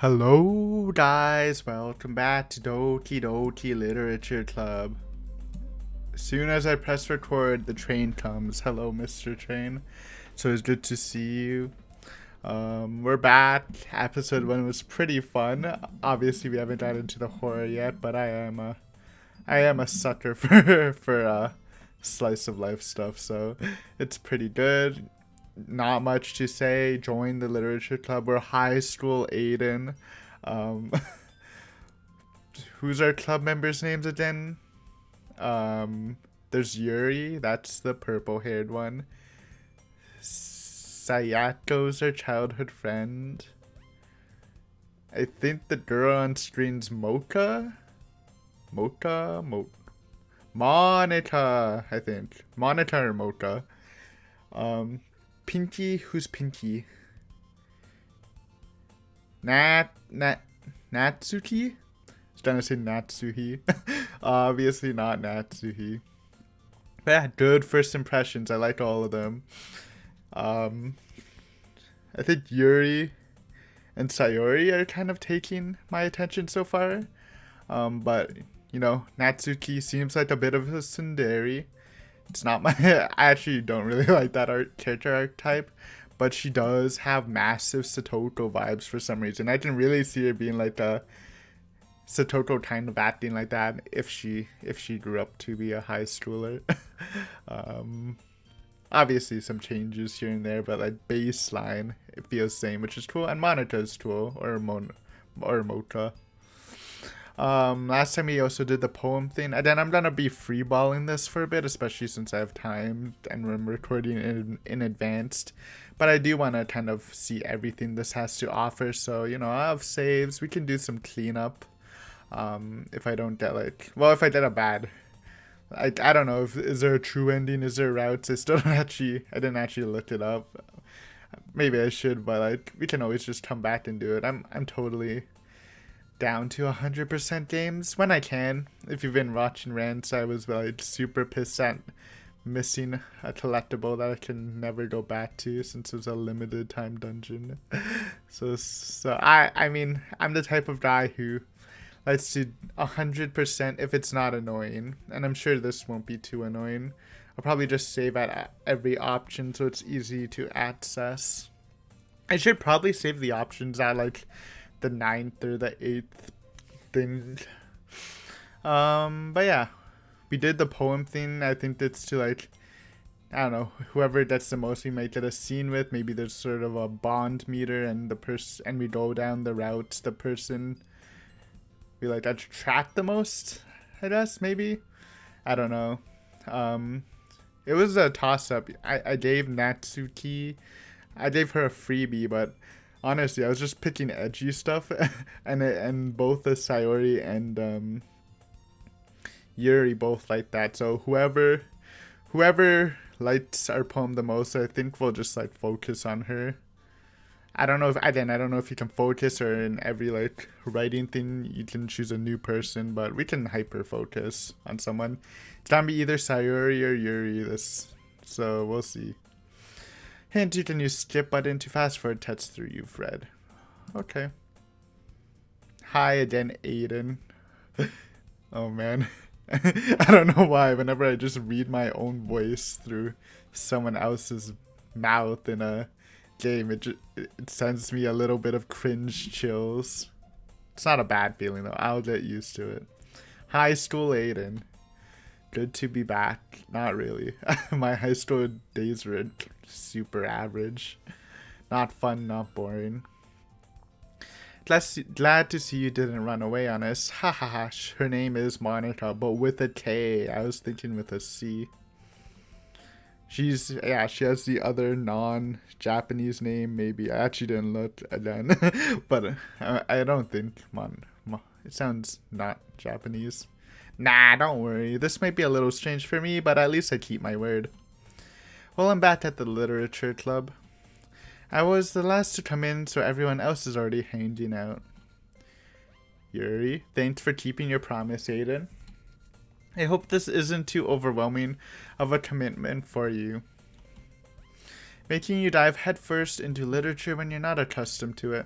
Hello guys, welcome back to Doki Doki Literature Club. As soon as I press record, the train comes. Hello Mr. Train. So it's good to see you. We're back. Episode 1 was pretty fun. Obviously we haven't gotten into the horror yet, but I am a sucker for slice of life stuff, so it's pretty good. Not much to say. Join the literature club. We're high school Aiden. Um, who's our club members' names again? There's Yuri. That's the purple-haired one. Sayato's our childhood friend. I think the girl on screen's Mocha. Monica. I think Monica or Mocha. Pinky, who's Pinky? Natsuki? I was trying to say Natsuhi. Obviously not Natsuhi. But yeah, good first impressions. I like all of them. I think Yuri and Sayori are kind of taking my attention so far. But, Natsuki seems like a bit of a tsundere. It's not my. I actually don't really like that character archetype, but she does have massive Satoko vibes for some reason. I can really see her being like a Satoko kind of acting like that if she grew up to be a high schooler. Obviously some changes here and there, but like baseline it feels the same, which is cool. And Monika's cool, or Mocha. Last time we also did the poem thing, and then I'm gonna be freeballing this for a bit, especially since I have time and I'm recording in advance. But I do want to kind of see everything this has to offer, so I have saves. We can do some cleanup. If I don't get if I get a bad, I don't know is there a true ending? Is there routes? I didn't actually look it up. Maybe I should, but we can always just come back and do it. I'm totally down to 100% games when I can. If you've been watching rants, I was super pissed at missing a collectible that I can never go back to since it was a limited time dungeon. so I mean I'm the type of guy who likes to 100% if it's not annoying, and I'm sure this won't be too annoying. I'll probably just save at every option so it's easy to access. I should probably save the options at the 9th or the 8th thing. But yeah, we did the poem thing. I think it's to I don't know, whoever gets the most we might get a scene with. Maybe there's sort of a bond meter, and and we go down the route the person we attract the most, I guess. Maybe, I don't know. It was a toss up. I gave Natsuki, I gave her a freebie, but honestly, I was just picking edgy stuff, and both the Sayori and Yuri both like that. So whoever likes our poem the most, I think we'll just focus on her. I don't know if you can focus, or in every writing thing you can choose a new person, but we can hyper focus on someone. It's gonna be either Sayori or Yuri so we'll see. Hint, you can use skip button to fast forward text through you've read. Okay. Hi again, Aiden. Oh man. I don't know why, whenever I just read my own voice through someone else's mouth in a game, it sends me a little bit of cringe chills. It's not a bad feeling though. I'll get used to it. High school Aiden. Good to be back. Not really. My high school days were super average. Not fun, not boring. Glad to see you didn't run away on us. Ha ha ha. Her name is Monica, but with a K. I was thinking with a C. She has the other non-Japanese name, maybe. I actually didn't look again. But I don't think it sounds not Japanese. Nah, don't worry. This might be a little strange for me, but at least I keep my word. Well, I'm back at the literature club. I was the last to come in, so everyone else is already hanging out. Yuri, thanks for keeping your promise, Aiden. I hope this isn't too overwhelming of a commitment for you. Making you dive headfirst into literature when you're not accustomed to it.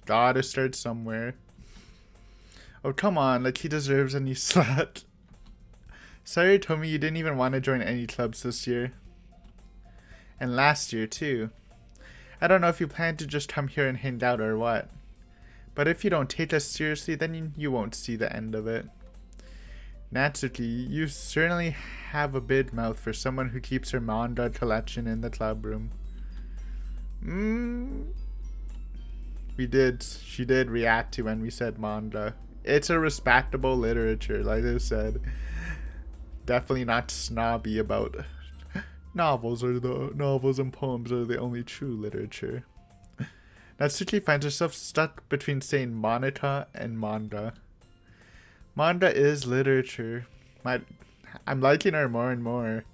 Gotta start somewhere. Oh, come on. Like, he deserves a new slot. Sorry, told me you didn't even want to join any clubs this year. And last year, too. I don't know if you plan to just come here and hang out or what. But if you don't take us seriously, then you won't see the end of it. Natsuki, you certainly have a big mouth for someone who keeps her manga collection in the club room. She did react to when we said manga. It's a respectable literature, like I said. Definitely not snobby about novels and poems are the only true literature. Natsuki finds herself stuck between saying Monica and manga. Manga is literature. I'm liking her more and more.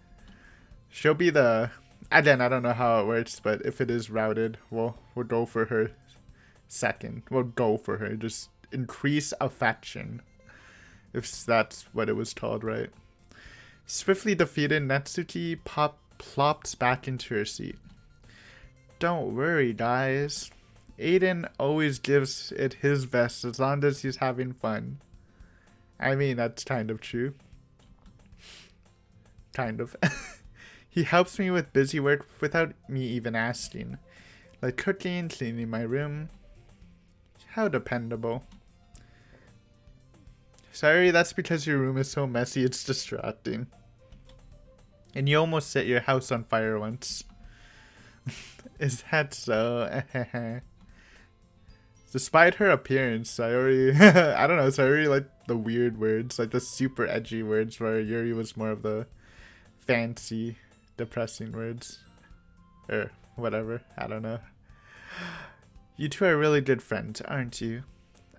She'll be the... Again, I don't know how it works, but if it is routed, we'll go for her second. We'll go for her. Just increase affection. If that's what it was called, right? Swiftly defeated, Natsuki plops back into her seat. Don't worry, guys. Aiden always gives it his best as long as he's having fun. I mean, that's kind of true. Kind of. He helps me with busy work without me even asking. Like cooking, cleaning my room. How dependable. Sorry, that's because your room is so messy it's distracting. And you almost set your house on fire once. Is that so? Despite her appearance, Sayori... I don't know, Sayori liked the weird words, like the super edgy words, where Yuri was more of the fancy, depressing words. Or whatever, I don't know. You two are really good friends, aren't you?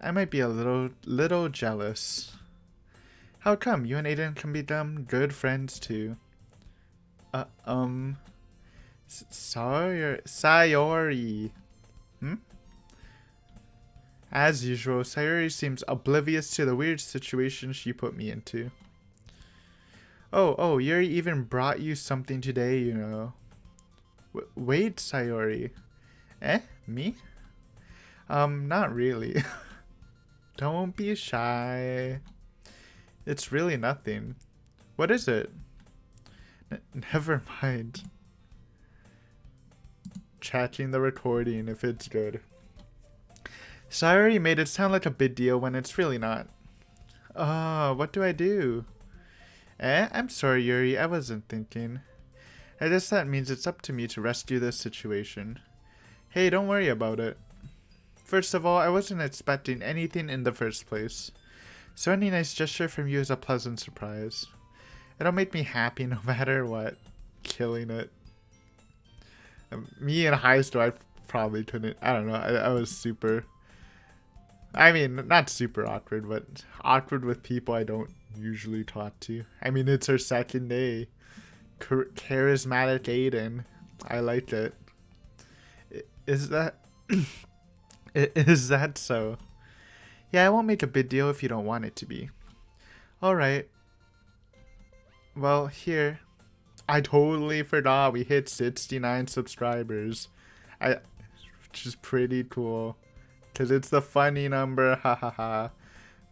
I might be a little jealous. How come? You and Aiden can become good friends too. Sayori. As usual, Sayori seems oblivious to the weird situation she put me into. Oh, Yuri even brought you something today, you know. Wait, Sayori. Me? Not really. Don't be shy. It's really nothing. What is it? Never mind. Checking the recording if it's good. Sayori made it sound like a big deal when it's really not. What do I do? I'm sorry, Yuri, I wasn't thinking. I guess that means it's up to me to rescue this situation. Hey, don't worry about it. First of all, I wasn't expecting anything in the first place. So any nice gesture from you is a pleasant surprise. It'll make me happy no matter what. Killing it. Me in high school, I probably couldn't. I don't know. I was super... I mean, not super awkward, but awkward with people I don't usually talk to. I mean, it's her second day. Charismatic Aiden. I like it. Is that... Is that so? Yeah, I won't make a big deal if you don't want it to be. Alright. Well, here. I totally forgot we hit 69 subscribers. Which is pretty cool. Because it's the funny number, ha.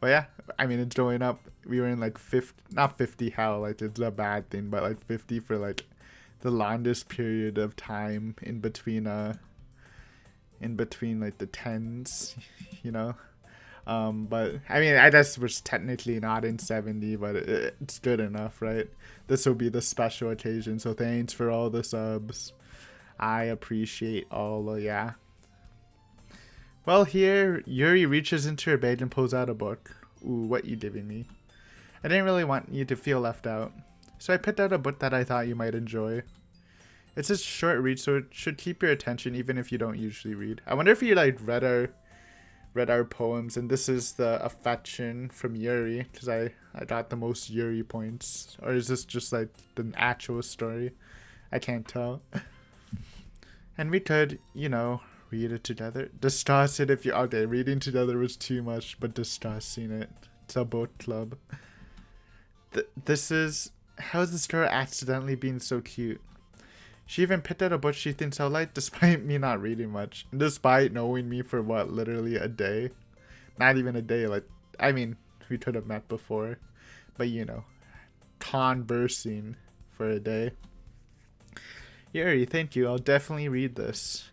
But yeah, I mean, it's going up. We were in like 50, not 50 how, like it's a bad thing, but like 50 for like the longest period of time in between like the tens, you know. But I mean, I guess we're technically not in 70, but it's good enough, right? This will be the special occasion, so thanks for all the subs. I appreciate all, yeah. Well, here, Yuri reaches into her bag and pulls out a book. Ooh, what you giving me? I didn't really want you to feel left out, so I picked out a book that I thought you might enjoy. It's a short read, so it should keep your attention even if you don't usually read. I wonder if you like read our poems, and this is the affection from Yuri, because I got the most Yuri points. Or is this just like the actual story? I can't tell. And we could, you know, read it together. Discuss it if you... Okay, reading together was too much, but discussing it. It's a book club. This is... How is the story accidentally being so cute? She even picked out a book she thinks I'll like despite me not reading much. Despite knowing me for what, literally a day? Not even a day, like, I mean, we could have met before. But you know, conversing for a day. Yuri, thank you. I'll definitely read this.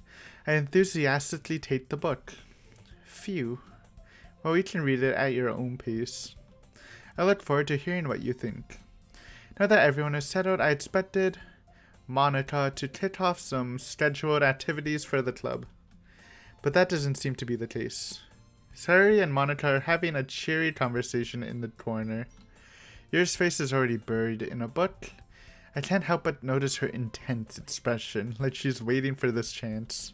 I enthusiastically take the book. Phew. Well, you can read it at your own pace. I look forward to hearing what you think. Now that everyone is settled, I expected Monica to kick off some scheduled activities for the club. But that doesn't seem to be the case. Sari and Monica are having a cheery conversation in the corner. Yuri's face is already buried in a book. I can't help but notice her intense expression, like she's waiting for this chance.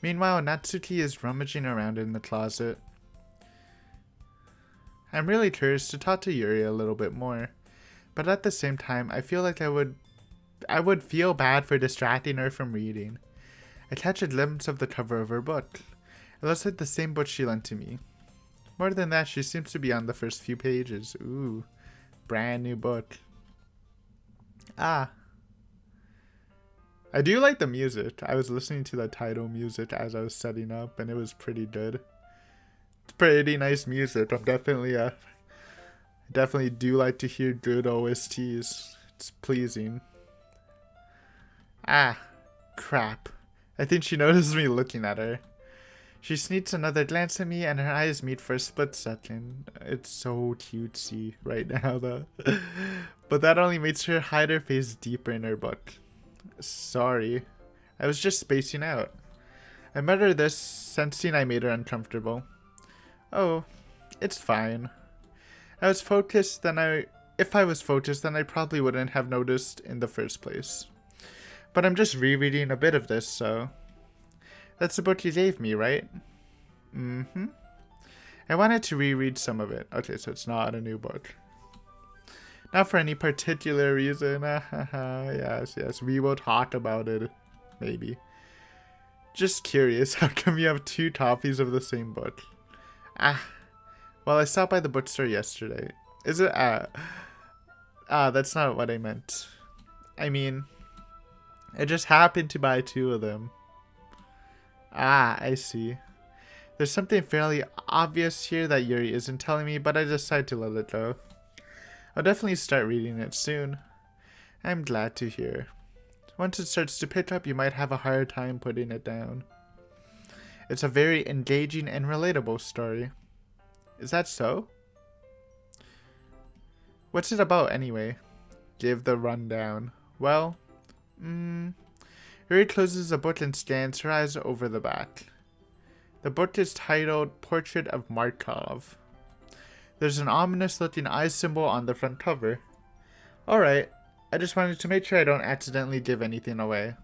Meanwhile, Natsuki is rummaging around in the closet. I'm really curious to talk to Yuri a little bit more, but at the same time, I feel like I would feel bad for distracting her from reading. I catch a glimpse of the cover of her book. It looks like the same book she lent to me. More than that, she seems to be on the first few pages. Ooh, brand new book. Ah. I do like the music. I was listening to the title music as I was setting up, and it was pretty good. It's pretty nice music. Definitely do like to hear good OSTs. It's pleasing. Ah, crap. I think she noticed me looking at her. She sneaks another glance at me and her eyes meet for a split second. It's so cutesy right now though. But that only makes her hide her face deeper in her book. Sorry. I was just spacing out. I met her this, sensing I made her uncomfortable. Oh, it's fine. If I was focused, then I probably wouldn't have noticed in the first place. But I'm just rereading a bit of this, so... That's the book you gave me, right? Mm-hmm. I wanted to reread some of it. Okay, so it's not a new book. Not for any particular reason. Yes. We will talk about it. Maybe. Just curious, how come you have 2 copies of the same book? Well, I stopped by the bookstore yesterday. Is it, that's not what I meant. I mean, I just happened to buy 2 of them. I see. There's something fairly obvious here that Yuri isn't telling me, but I decided to let it go. I'll definitely start reading it soon. I'm glad to hear. Once it starts to pick up, you might have a hard time putting it down. It's a very engaging and relatable story. Is that so? What's it about anyway? Give the rundown. Well, Yuri closes the book and scans her eyes over the back. The book is titled Portrait of Markov. There's an ominous looking eye symbol on the front cover. Alright, I just wanted to make sure I don't accidentally give anything away.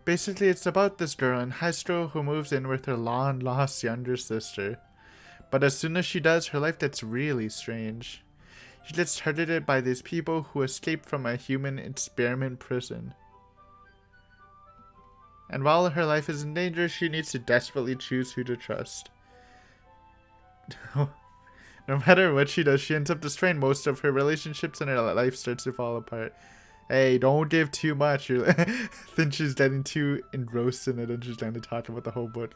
Basically, it's about this girl in high school who moves in with her long-lost younger sister. But as soon as she does, her life gets really strange. She gets targeted by these people who escaped from a human experiment prison. And while her life is in danger, she needs to desperately choose who to trust. No matter what she does, she ends up destroying most of her relationships and her life starts to fall apart. Hey, don't give too much. Then she's getting too engrossed in it and she's trying to talk about the whole book.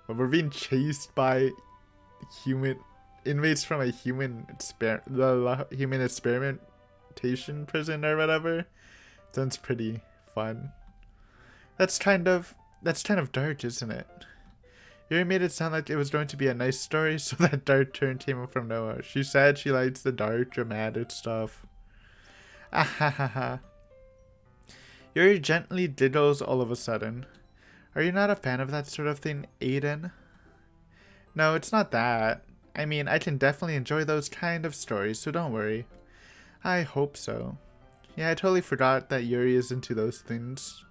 But we're being chased by human inmates from a human experimentation prison or whatever. Sounds pretty fun. That's kind of dark, isn't it? Yuri made it sound like it was going to be a nice story, so that dark turn came from nowhere. She said she likes the dark, dramatic stuff. Ahahaha. Yuri gently giggles all of a sudden. Are you not a fan of that sort of thing, Aiden? No, it's not that. I mean, I can definitely enjoy those kind of stories, so don't worry. I hope so. Yeah, I totally forgot that Yuri is into those things.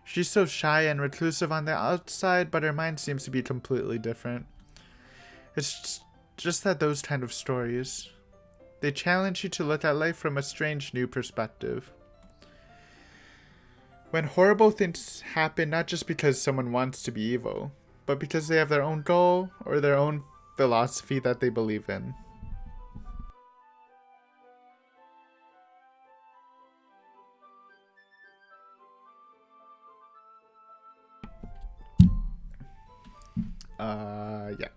She's so shy and reclusive on the outside, but her mind seems to be completely different. It's just that those kind of stories, they challenge you to look at life from a strange new perspective. When horrible things happen not just because someone wants to be evil, but because they have their own goal or their own philosophy that they believe in. Yeah.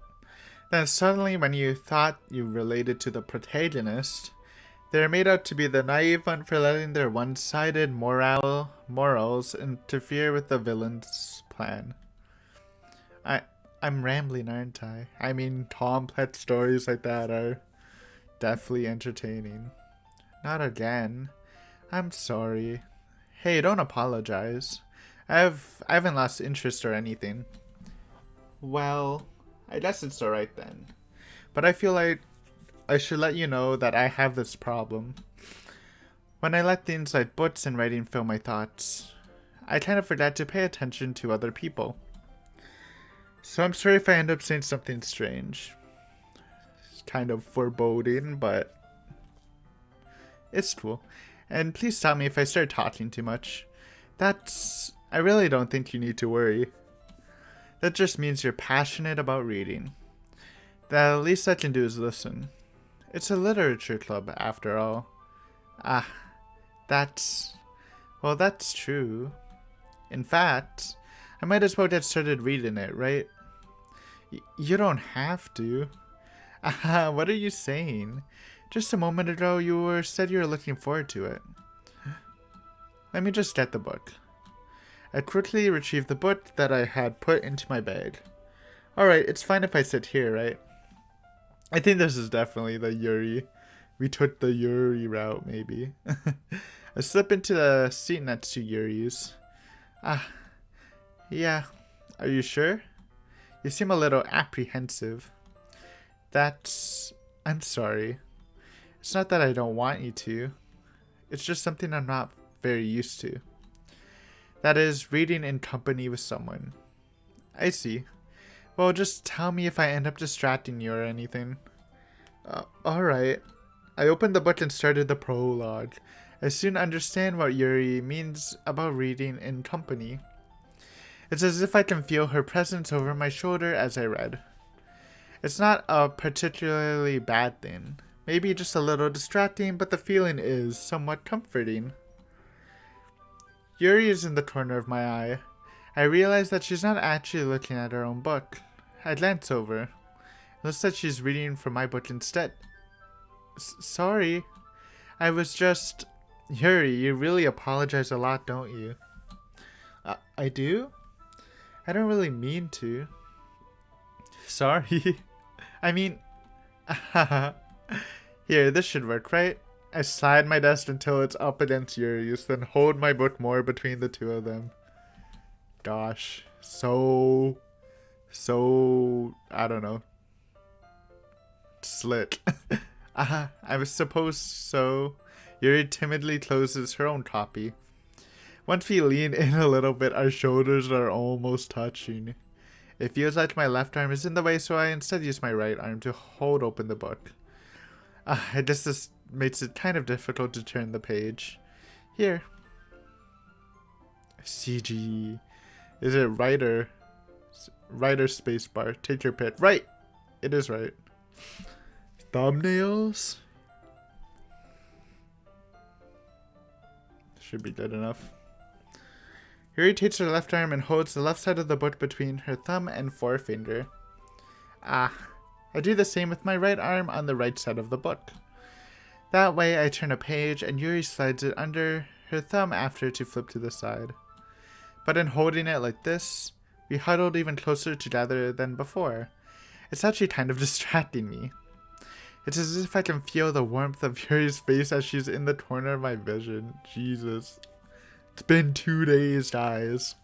Then suddenly, when you thought you related to the protagonist, they're made out to be the naive one for letting their one-sided morals interfere with the villain's plan. I, I'm rambling, aren't I? I mean, complex stories like that are definitely entertaining. Not again. I'm sorry. Hey, don't apologize. I haven't lost interest or anything. Well, I guess it's alright then. But I feel like I should let you know that I have this problem. When I let things like books and writing fill my thoughts, I kind of forget to pay attention to other people. So I'm sorry if I end up saying something strange. It's kind of foreboding, but it's cool. And please stop me if I start talking too much. I really don't think you need to worry. That just means you're passionate about reading. The least I can do is listen. It's a literature club, after all. Ah, that's true. In fact, I might as well get started reading it, right? You don't have to. Ah, what are you saying? Just a moment ago, said you were looking forward to it. Let me just get the book. I quickly retrieved the book that I had put into my bag. Alright, it's fine if I sit here, right? I think this is definitely the Yuri. We took the Yuri route, maybe. I slip into the seat next to Yuri's. Ah, yeah. Are you sure? You seem a little apprehensive. I'm sorry. It's not that I don't want you to. It's just something I'm not very used to. That is, reading in company with someone. I see. Well, just tell me if I end up distracting you or anything. Alright. I opened the book and started the prologue. I soon understand what Yuri means about reading in company. It's as if I can feel her presence over my shoulder as I read. It's not a particularly bad thing. Maybe just a little distracting, but the feeling is somewhat comforting. Yuri is in the corner of my eye. I realize that she's not actually looking at her own book. I glance over. It looks like she's reading from my book instead. Sorry. I was just... Yuri, you really apologize a lot, don't you? I do? I don't really mean to. Sorry. I mean... Here, this should work, right? I slide my desk until it's up against Yuri's, then hold my book more between the two of them. Gosh. So, I don't know. Slit. I was supposed so. Yuri timidly closes her own copy. Once we lean in a little bit, our shoulders are almost touching. It feels like my left arm is in the way, so I instead use my right arm to hold open the book. I guess this makes it kind of difficult to turn the page. Here. CG. Is it writer? Writer spacebar. Take your pick. Right! It is right. Thumbnails? Should be good enough. Yuri takes her left arm and holds the left side of the book between her thumb and forefinger. I do the same with my right arm on the right side of the book. That way I turn a page and Yuri slides it under her thumb after to flip to the side. But in holding it like this, we huddled even closer together than before. It's actually kind of distracting me. It's as if I can feel the warmth of Yuri's face as she's in the corner of my vision. Jesus. It's been 2 days, guys.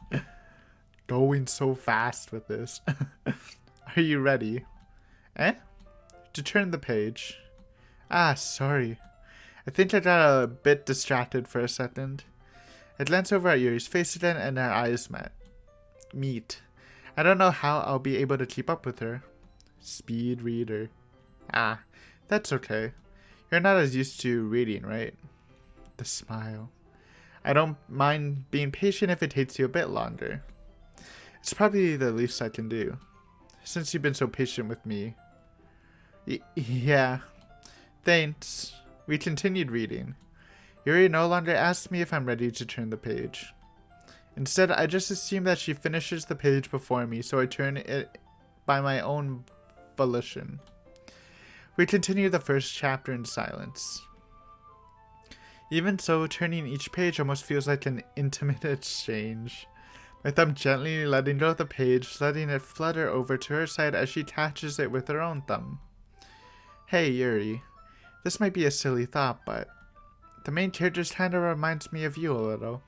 Going so fast with this. Are you ready? To turn the page. Sorry. I think I got a bit distracted for a second. I glance over at Yuri's face again and our eyes meet. I don't know how I'll be able to keep up with her. Speed reader. That's okay. You're not as used to reading, right? The smile. I don't mind being patient if it takes you a bit longer. It's probably the least I can do. Since you've been so patient with me. Yeah. Thanks. We continued reading. Yuri no longer asks me if I'm ready to turn the page. Instead, I just assume that she finishes the page before me, so I turn it by my own volition. We continue the first chapter in silence. Even so, turning each page almost feels like an intimate exchange. My thumb gently letting go of the page, letting it flutter over to her side as she catches it with her own thumb. Hey, Yuri. This might be a silly thought, but the main character kind of reminds me of you a little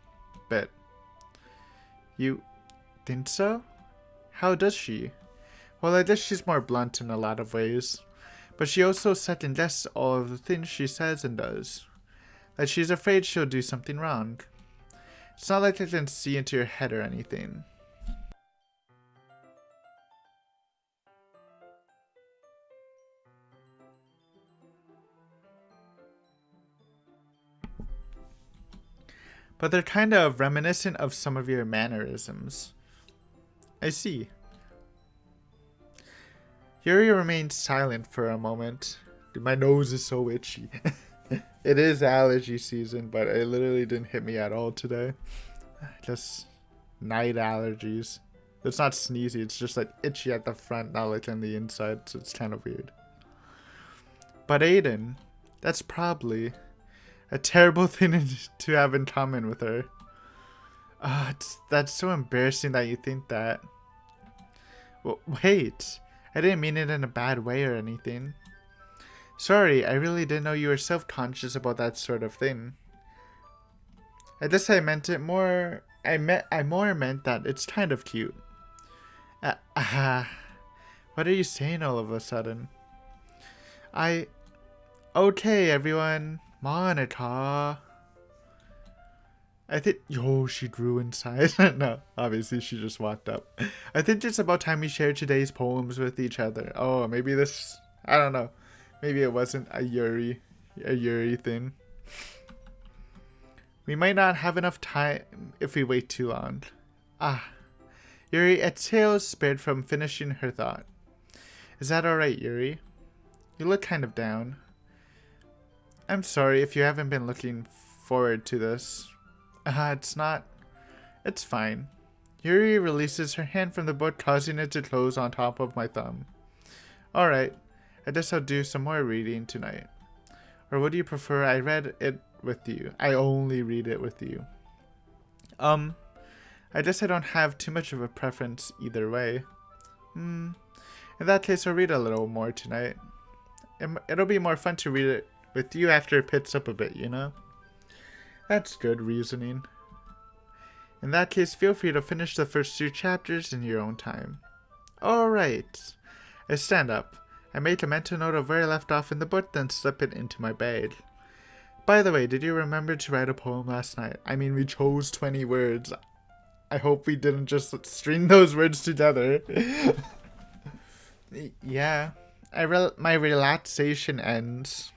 bit. You think so? How does she? Well, I guess she's more blunt in a lot of ways, but she also second guesses all of the things she says and does. Like she's afraid she'll do something wrong. It's not like I can see into your head or anything. But they're kind of reminiscent of some of your mannerisms. I see. Yuri remains silent for a moment. Dude, my nose is so itchy. It is allergy season, but it literally didn't hit me at all today. Just night allergies. It's not sneezy, it's just like itchy at the front, not like on the inside, so it's kind of weird. But Aiden, that's probably a terrible thing to have in common with her. That's so embarrassing that you think that. Well, wait, I didn't mean it in a bad way or anything. Sorry, I really didn't know you were self-conscious about that sort of thing. I guess I meant it more. I more meant that it's kind of cute. What are you saying all of a sudden? Okay, everyone. Monica. I think. Yo, she grew inside. No, obviously she just walked up. I think it's about time we share today's poems with each other. Oh, maybe this. I don't know. Maybe it wasn't a Yuri thing. We might not have enough time if we wait too long. Yuri exhales, spared from finishing her thought. Is that alright, Yuri? You look kind of down. I'm sorry if you haven't been looking forward to this. It's not. It's fine. Yuri releases her hand from the book, causing it to close on top of my thumb. Alright, I guess I'll do some more reading tonight. Or would you prefer I read it with you? I only read it with you. I guess I don't have too much of a preference either way. In that case, I'll read a little more tonight. It'll be more fun to read it with you after it picks up a bit, you know? That's good reasoning. In that case, feel free to finish the first 2 chapters in your own time. Alright. I stand up. I make a mental note of where I left off in the book, then slip it into my bag. By the way, did you remember to write a poem last night? I mean, we chose 20 words. I hope we didn't just string those words together. Yeah. My relaxation ends.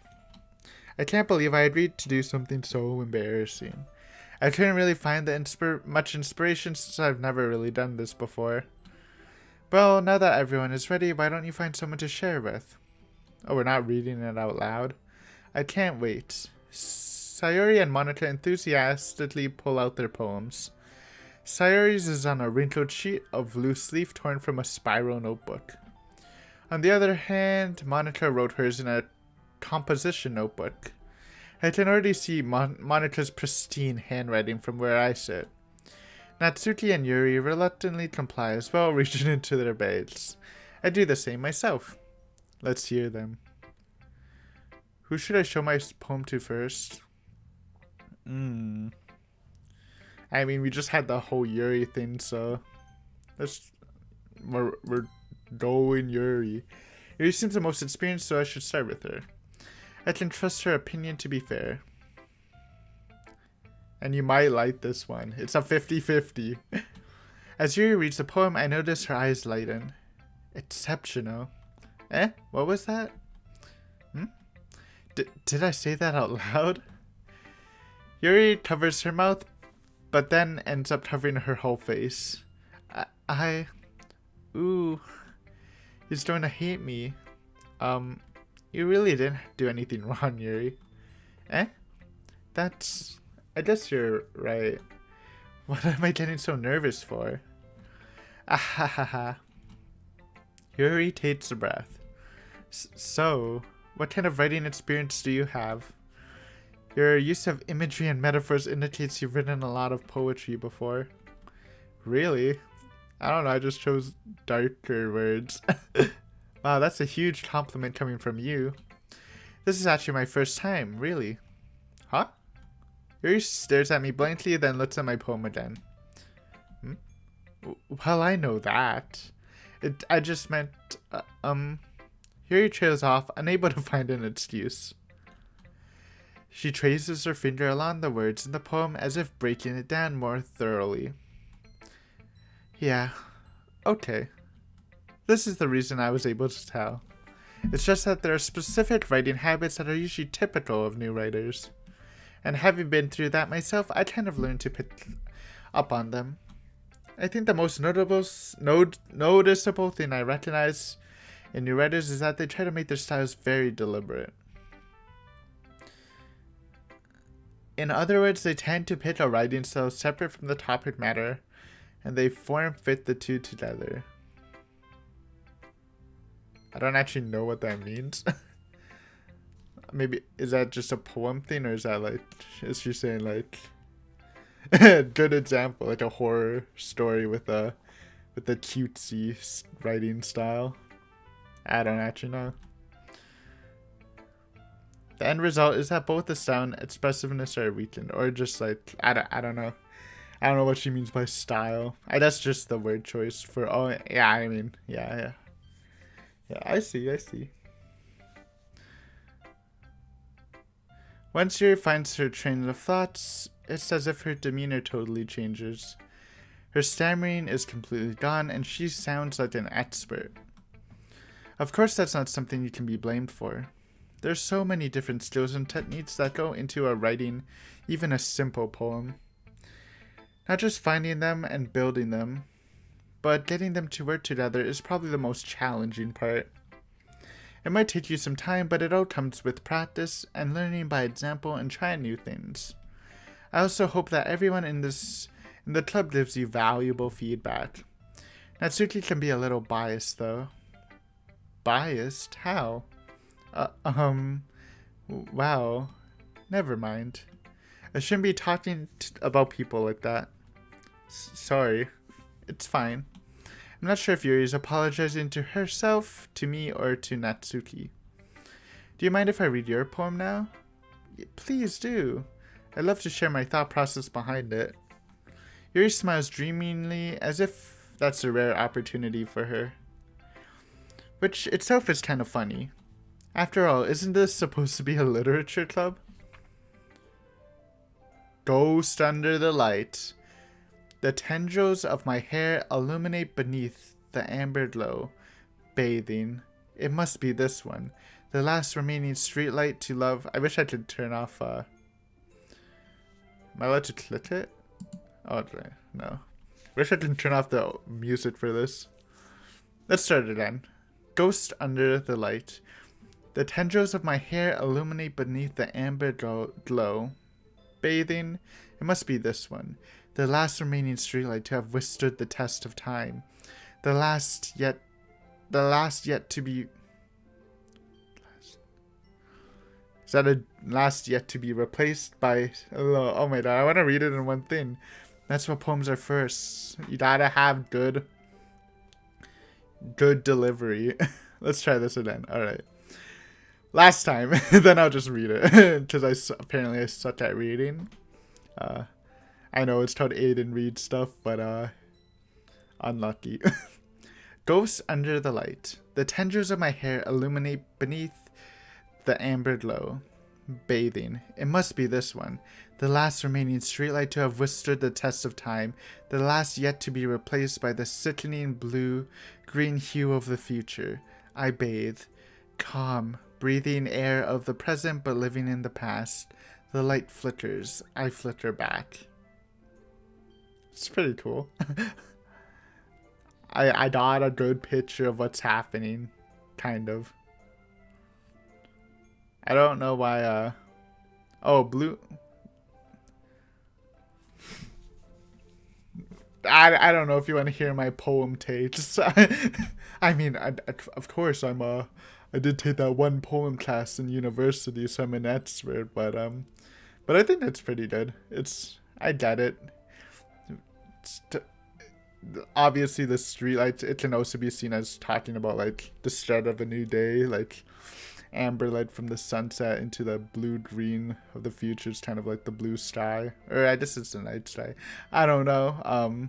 I can't believe I agreed to do something so embarrassing. I couldn't really find much inspiration since I've never really done this before. Well, now that everyone is ready, why don't you find someone to share with? Oh, we're not reading it out loud. I can't wait. Sayori and Monica enthusiastically pull out their poems. Sayori's is on a wrinkled sheet of loose leaf torn from a spiral notebook. On the other hand, Monica wrote hers in a composition notebook. I can already see Monica's pristine handwriting from where I sit. Natsuki and Yuri reluctantly comply as well, reaching into their bags. I do the same myself. Let's hear them. Who should I show my poem to first? I mean, we just had the whole Yuri thing, so we're going Yuri. Yuri seems the most experienced, so I should start with her. I can trust her opinion to be fair. And you might like this one. It's a 50-50. As Yuri reads the poem, I notice her eyes lighten. Exceptional. What was that? Did I say that out loud? Yuri covers her mouth, but then ends up covering her whole face. Ooh. He's going to hate me. You really didn't do anything wrong, Yuri. I guess you're right. What am I getting so nervous for? Ahahaha. Yuri takes a breath. So, what kind of writing experience do you have? Your use of imagery and metaphors indicates you've written a lot of poetry before. Really? I don't know, I just chose darker words. Wow, that's a huge compliment coming from you. This is actually my first time, really. Huh? Yuri stares at me blankly, then looks at my poem again. Well, I know that. I just meant, Yuri trails off, unable to find an excuse. She traces her finger along the words in the poem as if breaking it down more thoroughly. Yeah, okay. This is the reason I was able to tell. It's just that there are specific writing habits that are usually typical of new writers. And having been through that myself, I kind of learned to pick up on them. I think the most noticeable thing I recognize in new writers is that they try to make their styles very deliberate. In other words, they tend to pick a writing style separate from the topic matter, and they form-fit the two together. I don't actually know what that means. Maybe, is that just a poem thing, or is that like, is she saying like, good example, like a horror story with a cutesy writing style? I don't actually know. The end result is that both the sound and expressiveness are weakened, or just like, I don't know. I don't know what she means by style. That's just the word choice for, oh, yeah, I mean, yeah. Yeah, I see. Once Yuri finds her train of thoughts, it's as if her demeanor totally changes. Her stammering is completely gone, and she sounds like an expert. Of course, that's not something you can be blamed for. There's so many different skills and techniques that go into writing even a simple poem. Not just finding them and building them, but getting them to work together is probably the most challenging part. It might take you some time, but it all comes with practice and learning by example and trying new things. I also hope that everyone in the club gives you valuable feedback. Natsuki can be a little biased though. Biased? How? Wow. Never mind. I shouldn't be talking about people like that. Sorry. It's fine. I'm not sure if Yuri is apologizing to herself, to me, or to Natsuki. Do you mind if I read your poem now? Please do. I'd love to share my thought process behind it. Yuri smiles dreamingly, as if that's a rare opportunity for her. Which itself is kind of funny. After all, isn't this supposed to be a literature club? Ghost under the light. The tendrils of my hair illuminate beneath the amber glow. Bathing. It must be this one. The last remaining streetlight to love. I wish I could turn off, Am I allowed to click it? Oh, no. Wish I could turn off the music for this. Let's start again. Ghost under the light. The tendrils of my hair illuminate beneath the amber glow. Bathing. It must be this one. The last remaining streetlight to have withstood the test of time. The last yet to be... Is that a last yet to be replaced by... Oh my god, I want to read it in one thing. That's what poems are first. You gotta have good delivery. Let's try this again. Alright. Last time. Then I'll just read it. Because apparently I suck at reading. I know it's called Aiden Read stuff, but unlucky. Ghosts under the light. The tendrils of my hair illuminate beneath the amber glow. Bathing. It must be this one. The last remaining streetlight to have withstood the test of time. The last yet to be replaced by the sickening blue-green hue of the future. I bathe. Calm. Breathing air of the present but living in the past. The light flickers. I flicker back. It's pretty cool. I got a good picture of what's happening. Kind of. I don't know why, oh, blue. I don't know if you want to hear my poem takes. I mean, of course I did take that one poem class in university, so I'm an expert. But I think that's pretty good. I get it. It's obviously the streetlights. It can also be seen as talking about like the start of a new day, like amber light from the sunset into the blue green of the future is kind of like the blue sky, or I guess it's the night sky. I don't know.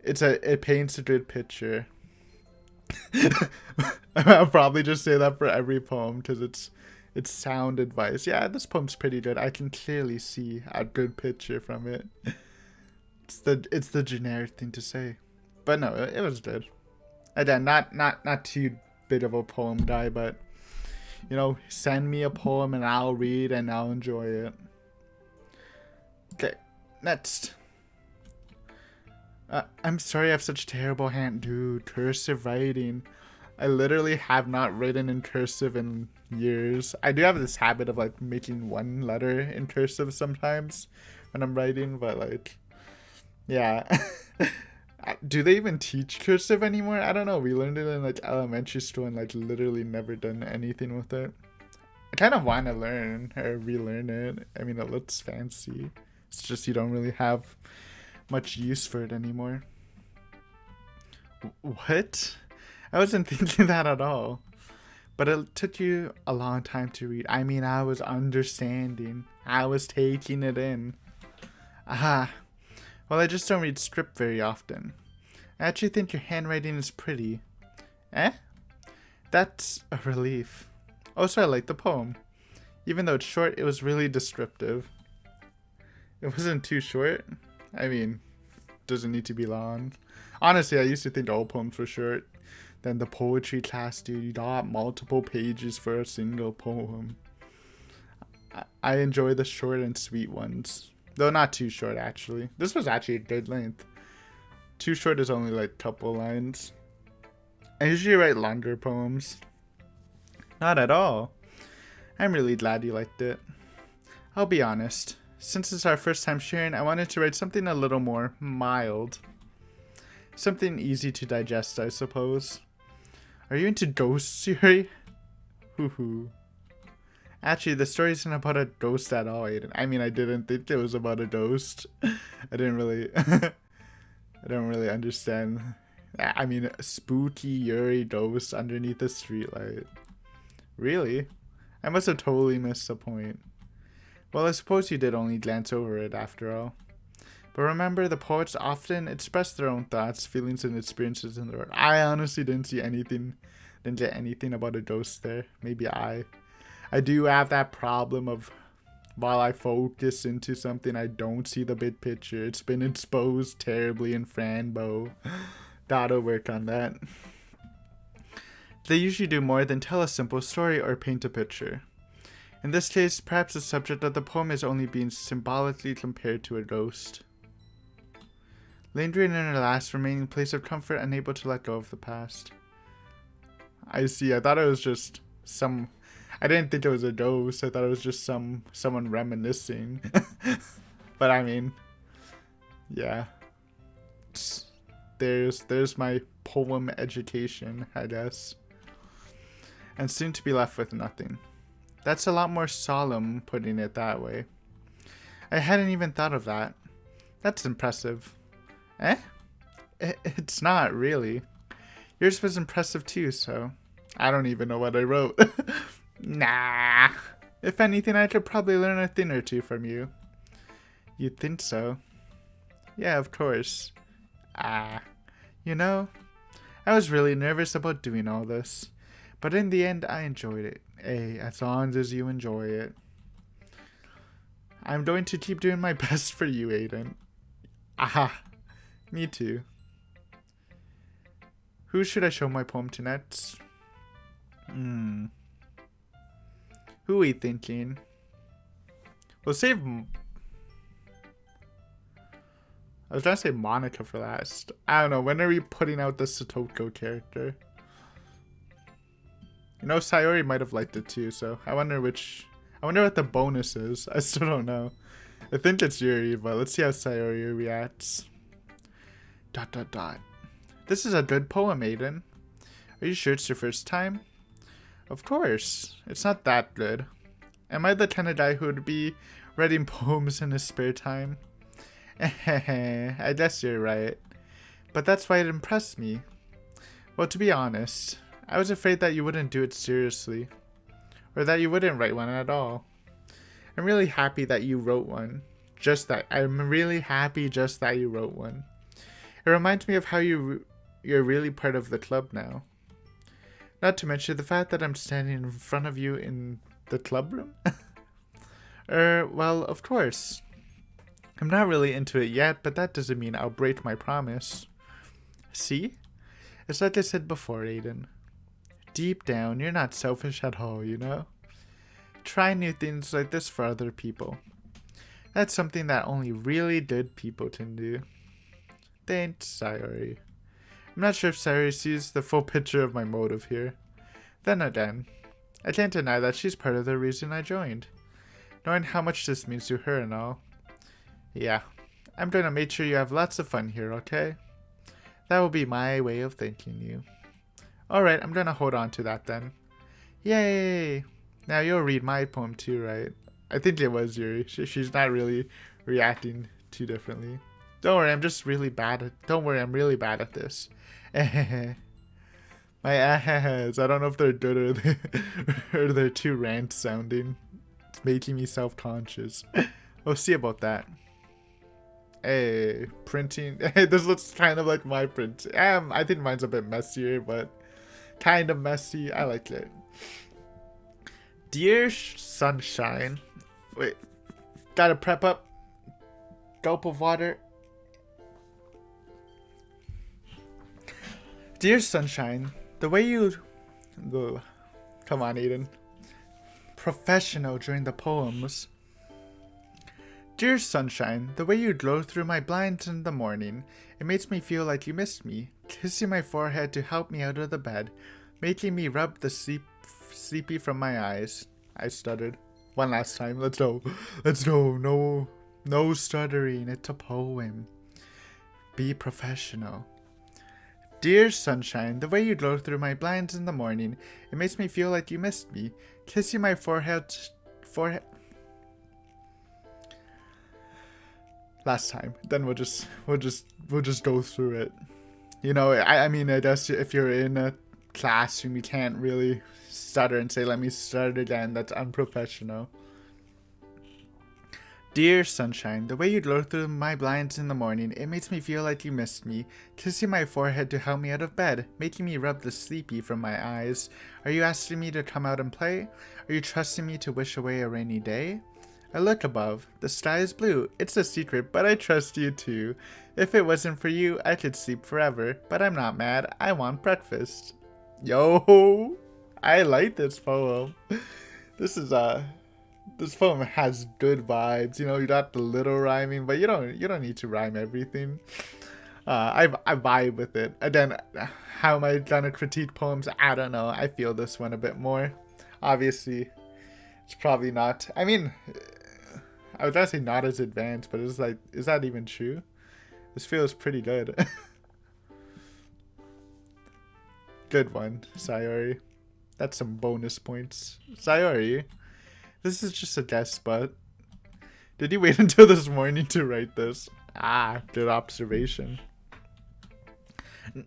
It paints a good picture. I'll probably just say that for every poem because it's sound advice. Yeah, this poem's pretty good. I can clearly see a good picture from it. It's the generic thing to say, but no, it was good. Again, not too big of a poem guy, but send me a poem and I'll read and I'll enjoy it. Okay, next. I'm sorry I have such terrible hand. Dude, cursive writing. I literally have not written in cursive in years. I do have this habit of like making one letter in cursive sometimes when I'm writing, but like, yeah. Do they even teach cursive anymore? I don't know. We learned it in like elementary school and like literally never done anything with it. I kind of want to learn or relearn it. I mean, it looks fancy. It's just you don't really have much use for it anymore. What? I wasn't thinking that at all. But it took you a long time to read. I mean, I was understanding. I was taking it in. Aha. Well, I just don't read script very often. I actually think your handwriting is pretty. Eh? That's a relief. Also, I like the poem. Even though it's short, it was really descriptive. It wasn't too short. I mean, doesn't need to be long. Honestly, I used to think all poems were short. Then the poetry class, dude, you got multiple pages for a single poem. I enjoy the short and sweet ones. Though not too short, actually. This was actually a good length. Too short is only like a couple lines. I usually write longer poems. Not at all. I'm really glad you liked it. I'll be honest. Since it's our first time sharing, I wanted to write something a little more mild. Something easy to digest, I suppose. Are you into ghosts, Yuri? Hoo-hoo. Actually, the story isn't about a ghost at all, Aiden. I mean, I didn't think it was about a ghost. I didn't really... I don't really understand. I mean, a spooky Yuri ghost underneath a streetlight. Really? I must have totally missed the point. Well, I suppose you did only glance over it after all. But remember, the poets often express their own thoughts, feelings, and experiences in the work. I honestly didn't get anything about a ghost there. Maybe I do have that problem of while I focus into something, I don't see the big picture. It's been exposed terribly in Franbo. Gotta work on that. They usually do more than tell a simple story or paint a picture. In this case, perhaps the subject of the poem is only being symbolically compared to a ghost. Lingering in her last remaining place of comfort, unable to let go of the past. I see. I thought it was just I didn't think it was a ghost. I thought it was just someone reminiscing. But I mean, yeah. There's my poem education, I guess. And soon to be left with nothing. That's a lot more solemn, putting it that way. I hadn't even thought of that. That's impressive. Eh? It's not, really. Yours was impressive too, so I don't even know what I wrote. Nah. If anything, I could probably learn a thing or two from you. You'd think so? Yeah, of course. You know, I was really nervous about doing all this. But in the end, I enjoyed it. Hey, as long as you enjoy it. I'm going to keep doing my best for you, Aiden. Aha. Me too. Who should I show my poem to next? Who are we thinking? We'll save... I was trying to say Monica for last. I don't know. When are we putting out the Satoko character? You know, Sayori might have liked it too, so I wonder what the bonus is. I still don't know. I think it's Yuri, but let's see how Sayori reacts. Dot dot dot. This is a good poem, Aiden. Are you sure it's your first time? Of course. It's not that good. Am I the kind of guy who would be writing poems in his spare time? I guess you're right. But that's why it impressed me. Well, to be honest, I was afraid that you wouldn't do it seriously. Or that you wouldn't write one at all. I'm really happy that you wrote one. I'm really happy just that you wrote one. It reminds me of how you're really part of the club now. Not to mention the fact that I'm standing in front of you in the club room. Well, of course. I'm not really into it yet, but that doesn't mean I'll break my promise. See? It's like I said before, Aiden. Deep down, you're not selfish at all, you know? Try new things like this for other people. That's something that only really good people can do. Thanks, Sayori. I'm not sure if Sayori sees the full picture of my motive here. Then again, I can't deny that she's part of the reason I joined. Knowing how much this means to her and all. Yeah, I'm gonna make sure you have lots of fun here, okay? That will be my way of thanking you. Alright, I'm gonna hold on to that then. Yay! Now you'll read my poem too, right? I think it was Yuri. She's not really reacting too differently. Don't worry, I'm really bad at this. My ahs, I don't know if they're good or they're too rant sounding. It's making me self-conscious. We'll see about that. Hey, printing. This looks kind of like my print. I think mine's a bit messier, but kind of messy. I like it. Dear Sunshine. Wait. Gotta prep up. Gulp of water. Dear Sunshine, the way you... Come on, Aiden. Professional during the poems. Dear Sunshine, the way you glow through my blinds in the morning, it makes me feel like you missed me, kissing my forehead to help me out of the bed, making me rub the sleepy from my eyes. I stuttered. One last time. Let's go. Let's go. No stuttering. It's a poem. Be professional. Dear Sunshine, the way you glow through my blinds in the morning, it makes me feel like you missed me, kissing my forehead. Last time. Then we'll just go through it. You know, I mean, I guess if you're in a classroom, you can't really stutter and say, let me start again. That's unprofessional. Dear Sunshine, the way you glow through my blinds in the morning, it makes me feel like you missed me, kissing my forehead to help me out of bed, making me rub the sleepy from my eyes. Are you asking me to come out and play? Are you trusting me to wish away a rainy day? I look above. The sky is blue. It's a secret, but I trust you too. If it wasn't for you, I could sleep forever, but I'm not mad. I want breakfast. Yo, I like this poem. This poem has good vibes. You know, you got the little rhyming, but you don't need to rhyme everything. I vibe with it. And then, how am I gonna critique poems? I don't know. I feel this one a bit more. Obviously, it's probably not. I mean, I was gonna say not as advanced, but it's like, is that even true? This feels pretty good. Good one, Sayori. That's some bonus points. Sayori, this is just a guess, but did you wait until this morning to write this? Ah, good observation.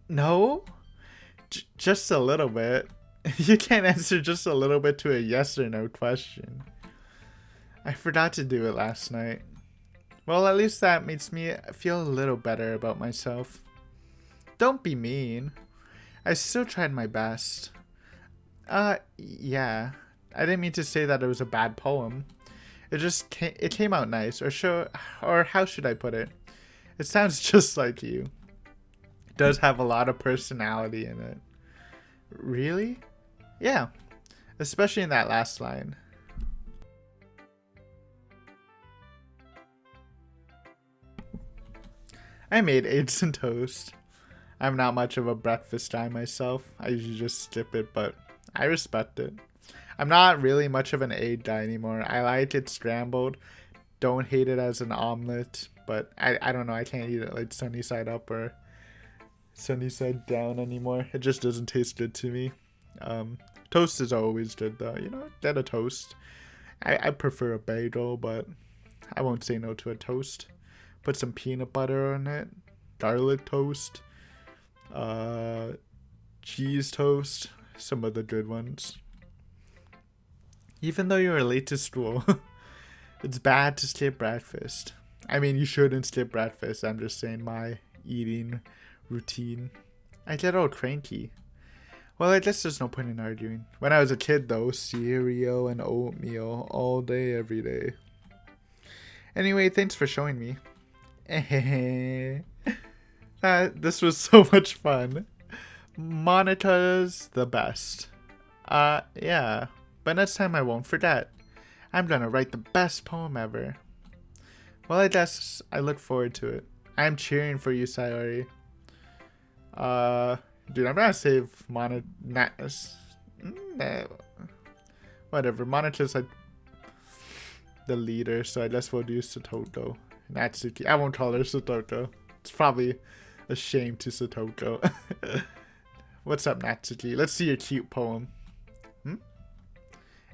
No? Just a little bit. You can't answer just a little bit to a yes or no question. I forgot to do it last night. Well, at least that makes me feel a little better about myself. Don't be mean. I still tried my best. Yeah. I didn't mean to say that it was a bad poem. It came out nice, or how should I put it? It sounds just like you. It does have a lot of personality in it. Really? Yeah. Especially in that last line. I made eggs and toast. I'm not much of a breakfast guy myself. I usually just skip it, but I respect it. I'm not really much of an egg guy anymore. I like it scrambled. Don't hate it as an omelet, but I don't know. I can't eat it like sunny side up or sunny side down anymore. It just doesn't taste good to me. Toast is always good though. You know, get a toast. I prefer a bagel, but I won't say no to a toast. Put some peanut butter on it. Garlic toast. Cheese toast. Some of the good ones. Even though you're late to school, it's bad to skip breakfast. I mean, you shouldn't skip breakfast. I'm just saying my eating routine. I get all cranky. Well, I guess there's no point in arguing. When I was a kid, though, cereal and oatmeal all day, every day. Anyway, thanks for showing me. This was so much fun. Monica's the best. Yeah. But next time I won't forget. I'm gonna write the best poem ever. Well, I guess I look forward to it. I'm cheering for you, Sayori. Dude, I'm gonna save whatever. Monika's like the leader, so I guess we'll do Satoko. Natsuki. I won't call her Satoko. It's probably a shame to Satoko. What's up, Natsuki? Let's see your cute poem.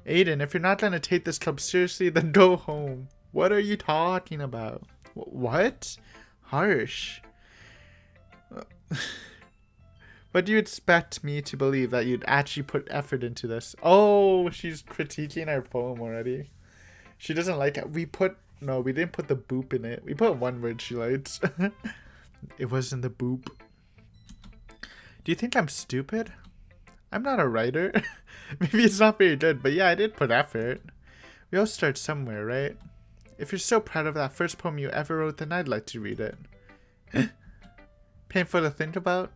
Aiden, if you're not gonna take this club seriously, then go home. What are you talking about? What? Harsh. But do you expect me to believe that you'd actually put effort into this? Oh, she's critiquing our poem already. She doesn't like it. We didn't put the boop in it. We put one word she likes. It wasn't the boop. Do you think I'm stupid? I'm not a writer. Maybe it's not very good, but yeah, I did put effort. We all start somewhere, right? If you're so proud of that first poem you ever wrote, then I'd like to read it. Painful to think about?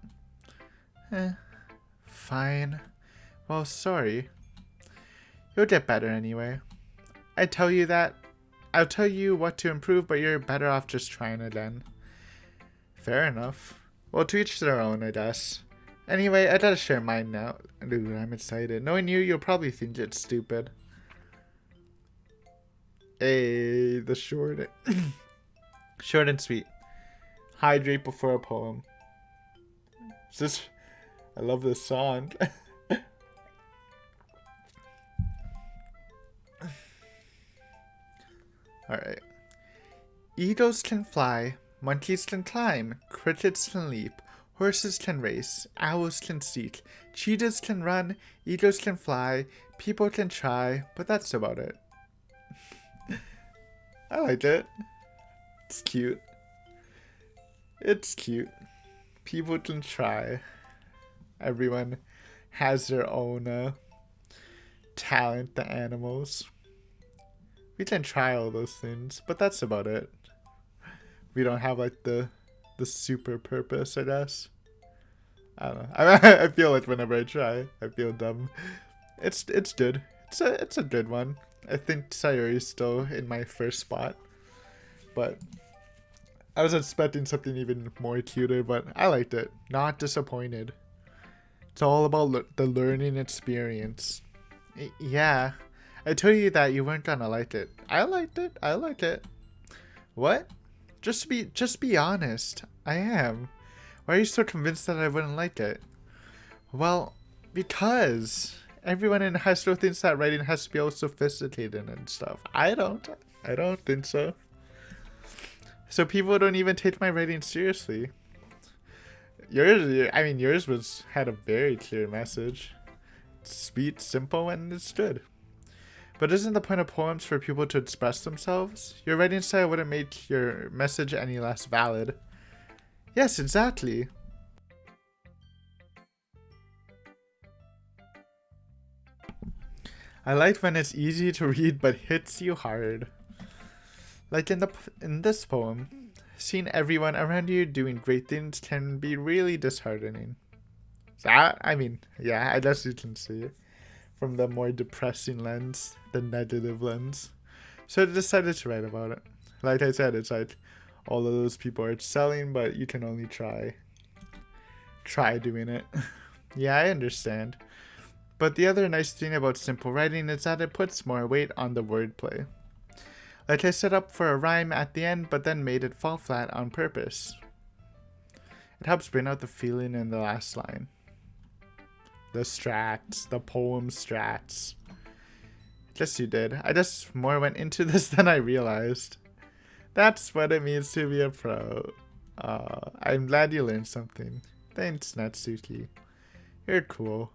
Fine. Well, sorry. You'll get better anyway. I'll tell you what to improve, but you're better off just trying again. Fair enough. Well, to each their own, I guess. Anyway, I gotta share mine now. Dude, I'm excited. Knowing you, you'll probably think it's stupid. Hey, the short. Short and sweet. Hydrate before a poem. I love this song. Alright. Eagles can fly, monkeys can climb, crickets can leap, horses can race, owls can seek, cheetahs can run, eagles can fly, people can try, but that's about it. I like it. It's cute. It's cute. People can try. Everyone has their own talent, the animals. We can try all those things, but that's about it. We don't have like the super purpose, I guess. I don't know. I feel like whenever I try, I feel dumb. It's good. It's a good one. I think Sayori is still in my first spot, but I was expecting something even more cuter, but I liked it. Not disappointed. It's all about the learning experience. Yeah, I told you that you weren't gonna like it. I liked it. I liked it. What? Just be honest. I am. Why are you so convinced that I wouldn't like it? Well, because everyone in high school thinks that writing has to be all sophisticated and stuff. I don't think so. So people don't even take my writing seriously. Yours had a very clear message. It's sweet, simple, and it's good. But isn't the point of poems for people to express themselves? Your writing style wouldn't make your message any less valid. Yes, exactly. I like when it's easy to read but hits you hard. Like in this poem, seeing everyone around you doing great things can be really disheartening. Yeah, I guess you can see it from the more depressing lens, the negative lens. So I decided to write about it. Like I said, it's like all of those people are excelling, but you can only try doing it. Yeah, I understand. But the other nice thing about simple writing is that it puts more weight on the wordplay. Like I set up for a rhyme at the end, but then made it fall flat on purpose. It helps bring out the feeling in the last line. The strats, the poem strats. Yes, you did. I just more went into this than I realized. That's what it means to be a pro. I'm glad you learned something. Thanks, Natsuki. You're cool.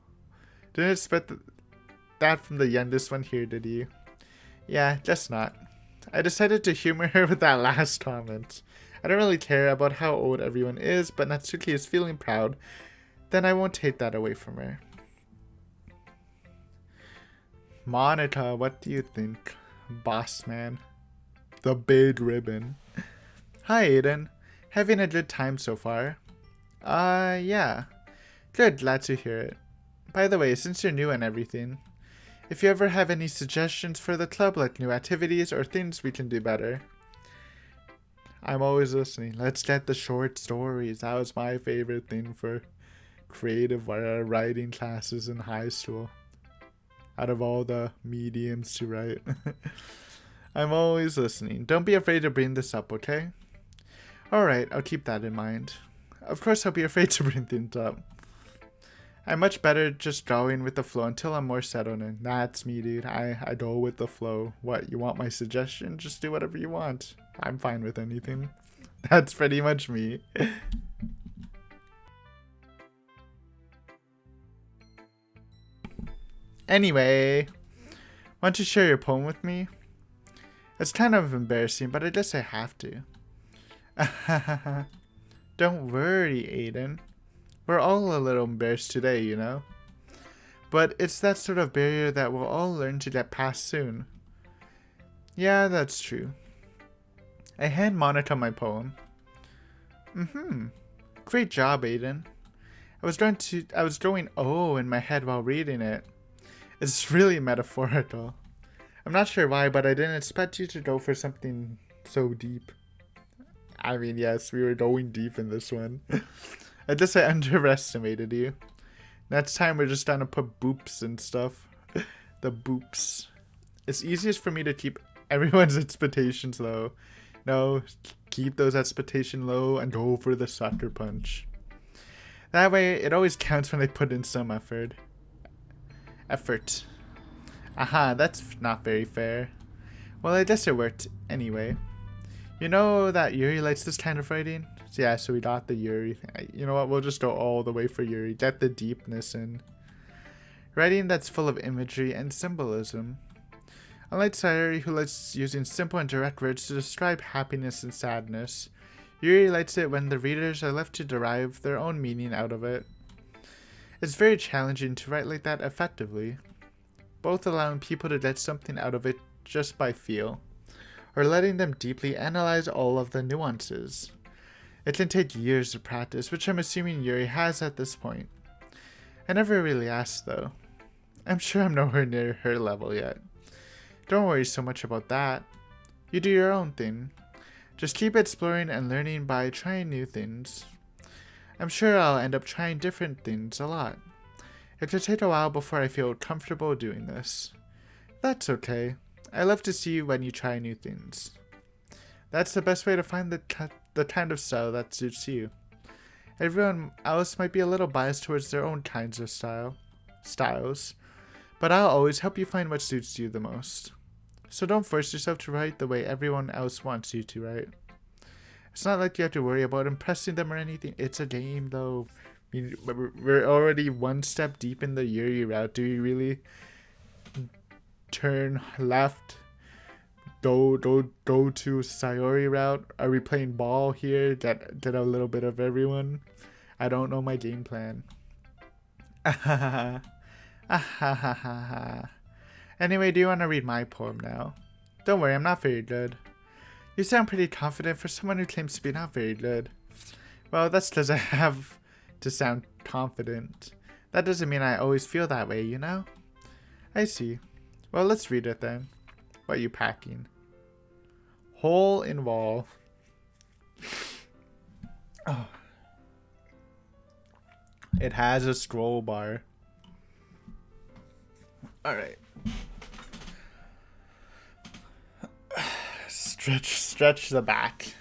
Didn't expect that from the youngest one here, did you? Yeah, just not. I decided to humor her with that last comment. I don't really care about how old everyone is, but Natsuki is feeling proud. Then I won't take that away from her. Monica, what do you think? Boss man. The big ribbon. Hi, Aiden. Having a good time so far? Yeah. Good, glad to hear it. By the way, since you're new and everything, if you ever have any suggestions for the club, like new activities or things we can do better, I'm always listening. Let's get the short stories. That was my favorite thing for creative writing classes in high school. Out of all the mediums to write. I'm always listening. Don't be afraid to bring this up, okay? Alright, I'll keep that in mind. Of course I'll be afraid to bring things up. I'm much better just going with the flow until I'm more settled in. That's me, dude. I go with the flow. What, you want my suggestion? Just do whatever you want. I'm fine with anything. That's pretty much me. Anyway, want to share your poem with me? It's kind of embarrassing, but I guess I have to. Don't worry, Aiden. We're all a little embarrassed today, you know? But it's that sort of barrier that we'll all learn to get past soon. Yeah, that's true. I hand Monica my poem. Great job, Aiden. I was going oh in my head while reading it. It's really metaphorical. I'm not sure why, but I didn't expect you to go for something so deep. I mean, yes, we were going deep in this one. I guess I underestimated you. Next time we're just gonna put boops and stuff. The boops. It's easiest for me to keep everyone's expectations low. No, keep those expectations low and go for the sucker punch. That way, it always counts when I put in some effort. Aha, that's not very fair. Well, I guess it worked anyway. You know that Yuri likes this kind of writing? Yeah, so we got the Yuri. You know what, we'll just go all the way for Yuri. Get the deepness in. Writing that's full of imagery and symbolism. Unlike Sayuri, who likes using simple and direct words to describe happiness and sadness, Yuri likes it when the readers are left to derive their own meaning out of it. It's very challenging to write like that effectively, both allowing people to get something out of it just by feel, or letting them deeply analyze all of the nuances. It can take years of practice, which I'm assuming Yuri has at this point. I never really asked though. I'm sure I'm nowhere near her level yet. Don't worry so much about that. You do your own thing. Just keep exploring and learning by trying new things. I'm sure I'll end up trying different things a lot. It could take a while before I feel comfortable doing this. That's okay. I love to see you when you try new things. That's the best way to find the kind of style that suits you. Everyone else might be a little biased towards their own kinds of styles, but I'll always help you find what suits you the most. So don't force yourself to write the way everyone else wants you to write. It's not like you have to worry about impressing them or anything. It's a game, though. I mean, we're already one step deep in the Yuri route. Do you really turn left, go to Sayori route? Are we playing ball here? Get a little bit of everyone? I don't know my game plan. Anyway, do you want to read my poem now? Don't worry, I'm not very good. You sound pretty confident for someone who claims to be not very good. Well, that's because I have to sound confident. That doesn't mean I always feel that way, you know? I see. Well, let's read it then. What are you packing? Hole in wall. Oh. It has a scroll bar. Alright. Stretch the back.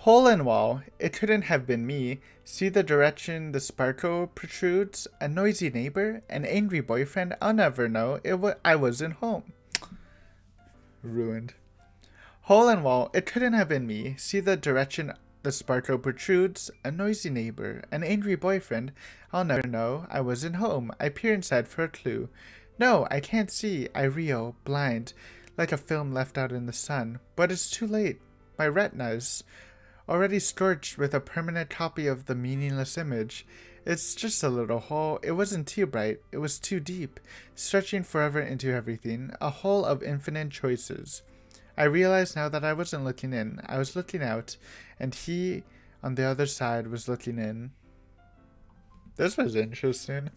Hole in wall, it couldn't have been me. See the direction the sparkle protrudes? A noisy neighbor? An angry boyfriend? I'll never know. I wasn't home. Ruined. Hole in wall, it couldn't have been me. See the direction the sparkle protrudes? A noisy neighbor? An angry boyfriend? I'll never know. I wasn't home. I peer inside for a clue. No, I can't see. I reel, blind, like a film left out in the sun. But it's too late. My retinas already scorched with a permanent copy of the meaningless image. It's just a little hole. It wasn't too bright. It was too deep, stretching forever into everything. A hole of infinite choices. I realized now that I wasn't looking in. I was looking out, and he on the other side was looking in. This was interesting.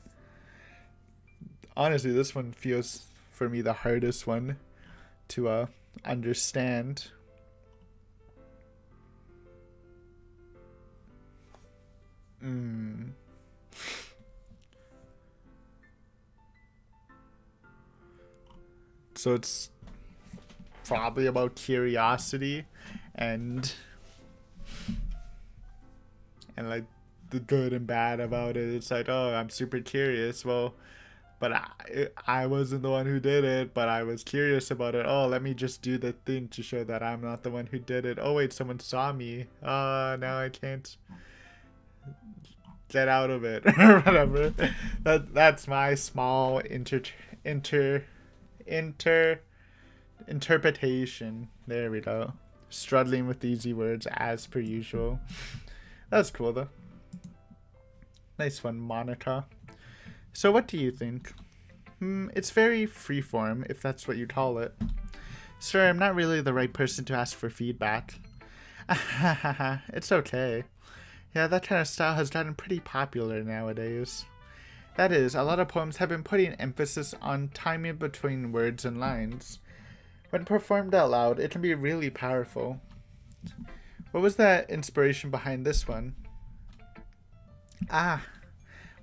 Honestly, this one feels, for me, the hardest one to understand. So it's probably about curiosity and like the good and bad about it. It's like, oh, I'm super curious. Well, but I wasn't the one who did it, but I was curious about it. Oh, let me just do the thing to show that I'm not the one who did it. Oh wait, someone saw me. Now I can't get out of it or whatever. That's my small interpretation. There we go. Struggling with easy words as per usual. That's cool though. Nice one, Monica. So what do you think? It's very freeform, if that's what you call it. Sir, I'm not really the right person to ask for feedback. It's okay. Yeah, that kind of style has gotten pretty popular nowadays. That is, a lot of poems have been putting emphasis on timing between words and lines. When performed out loud, it can be really powerful. What was that inspiration behind this one? Well,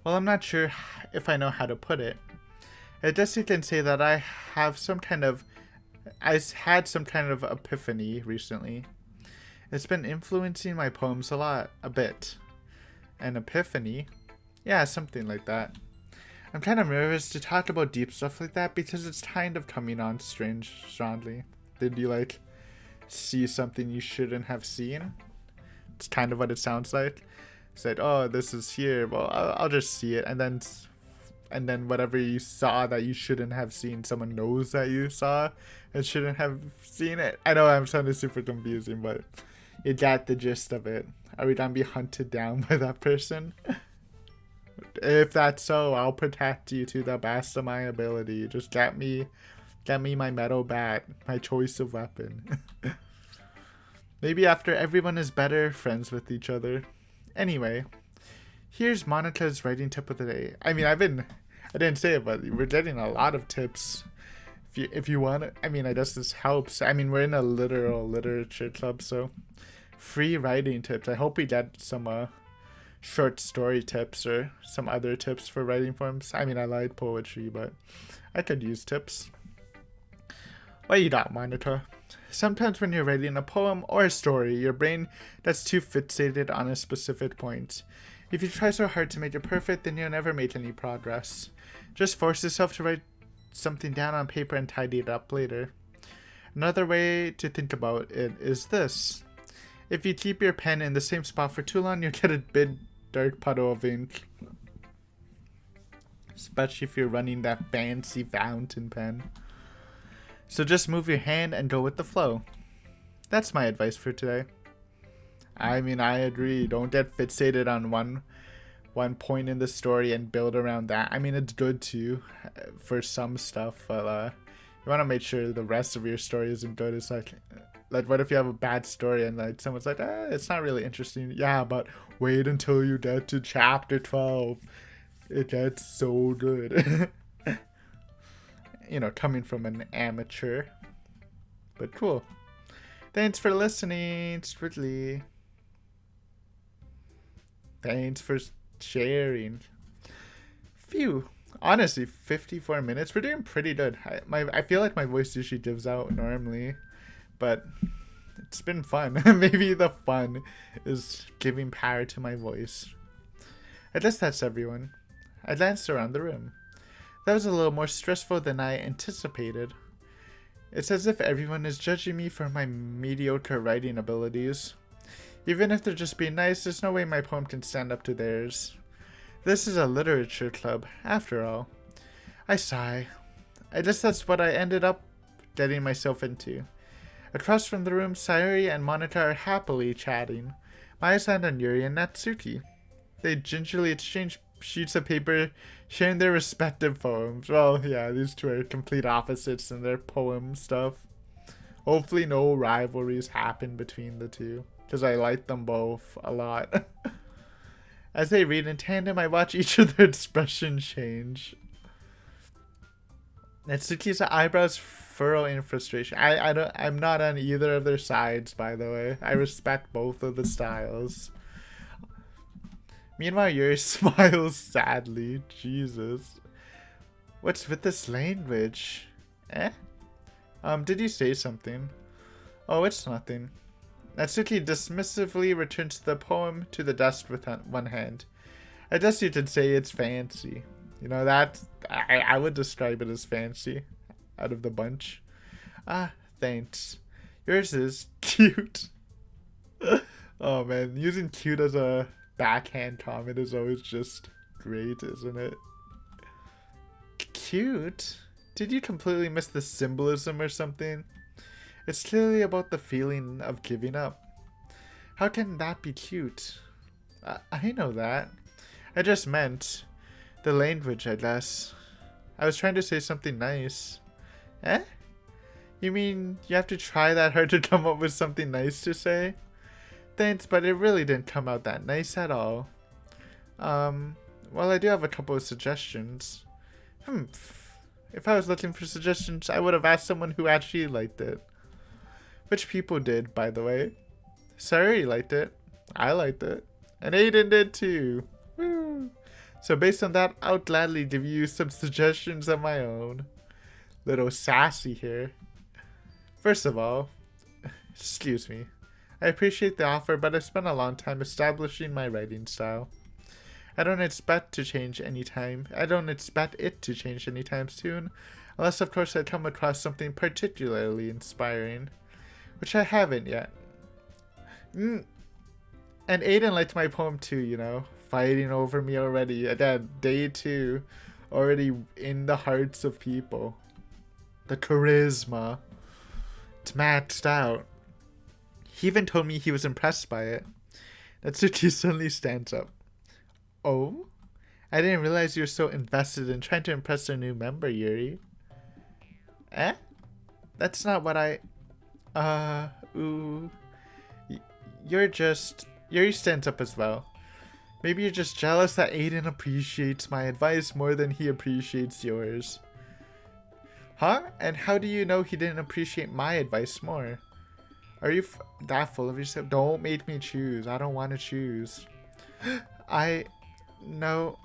I'm not sure if I know how to put it. I guess you can say that I had some kind of epiphany recently. It's been influencing my poems a bit. An epiphany? Yeah, something like that. I'm kind of nervous to talk about deep stuff like that because it's kind of coming on strangely. Did you see something you shouldn't have seen? It's kind of what it sounds like. It's like, oh, this is here. Well, I'll just see it, and then whatever you saw that you shouldn't have seen, someone knows that you saw and shouldn't have seen it. I know I'm sounding super confusing, but you got the gist of it. Are we gonna be hunted down by that person? If that's so, I'll protect you to the best of my ability. Just get me my metal bat, my choice of weapon. Maybe after everyone is better friends with each other. Anyway, here's Monica's writing tip of the day. I mean, I didn't say it, but we're getting a lot of tips. If you want it, I mean, I guess this helps. I mean, we're in a literature club, so free writing tips. I hope we get some short story tips or some other tips for writing forms. I mean, I like poetry, but I could use tips. What you got, Monica? Sometimes when you're writing a poem or a story, your brain gets too fixated on a specific point. If you try so hard to make it perfect, then you'll never make any progress. Just force yourself to write something down on paper and tidy it up later. Another way to think about it is this. If you keep your pen in the same spot for too long, you'll get a big dark puddle of ink. Especially if you're running that fancy fountain pen. So just move your hand and go with the flow. That's my advice for today. I mean, I agree. Don't get fixated on one point in the story and build around that. I mean, it's good too for some stuff, but you want to make sure the rest of your story isn't good. It's like what if you have a bad story and someone's like, it's not really interesting. Yeah, but wait until you get to chapter 12. It gets so good. Coming from an amateur. But cool. Thanks for listening, Strictly. Thanks for sharing. Phew. Honestly, 54 minutes. We're doing pretty good. I feel like my voice usually gives out normally. But it's been fun. Maybe the fun is giving power to my voice. I guess that's everyone. I glanced around the room. That was a little more stressful than I anticipated. It's as if everyone is judging me for my mediocre writing abilities. Even if they're just being nice, there's no way my poem can stand up to theirs. This is a literature club, after all. I sigh. I guess that's what I ended up getting myself into. Across from the room, Sayuri and Monica are happily chatting. My eyes land on Yuri and Natsuki. They gingerly exchange sheets of paper, sharing their respective poems. Well, yeah, these two are complete opposites in their poem stuff. Hopefully no rivalries happen between the two, because I like them both a lot. As they read in tandem, I watch each of their expressions change. Natsuki's eyebrows furrow in frustration. I'm not on either of their sides, by the way. I respect both of the styles. Meanwhile, Yuri smiles sadly. Jesus. What's with this language? Eh? Did you say something? Oh, it's nothing. Natsuki dismissively returns the poem to the desk with one hand. I guess you could say it's fancy. You know, I would describe it as fancy out of the bunch. Ah, thanks. Yours is cute. Oh man, using cute as a backhand comment is always just great, isn't it? Cute? Did you completely miss the symbolism or something? It's clearly about the feeling of giving up. How can that be cute? I know that. I just meant the language, I guess. I was trying to say something nice. Eh? You mean you have to try that hard to come up with something nice to say? Thanks, but it really didn't come out that nice at all. Well, I do have a couple of suggestions. If I was looking for suggestions, I would have asked someone who actually liked it. Which people did, by the way. Sari liked it. I liked it. And Aiden did too. Woo. So based on that, I'll gladly give you some suggestions of my own. Little sassy here. First of all, excuse me. I appreciate the offer, but I've spent a long time establishing my writing style. I don't expect it to change anytime soon, unless of course I come across something particularly inspiring, which I haven't yet. And Aiden liked my poem too, you know, fighting over me already. Again, day 2, already in the hearts of people. The charisma. It's maxed out. He even told me he was impressed by it. Natsuki suddenly stands up. Oh? I didn't realize you were so invested in trying to impress their new member, Yuri. Eh? That's not what I... Yuri stands up as well. Maybe you're just jealous that Aiden appreciates my advice more than he appreciates yours. Huh? And how do you know he didn't appreciate my advice more? Are you that full of yourself? Don't make me choose. I don't want to choose. No.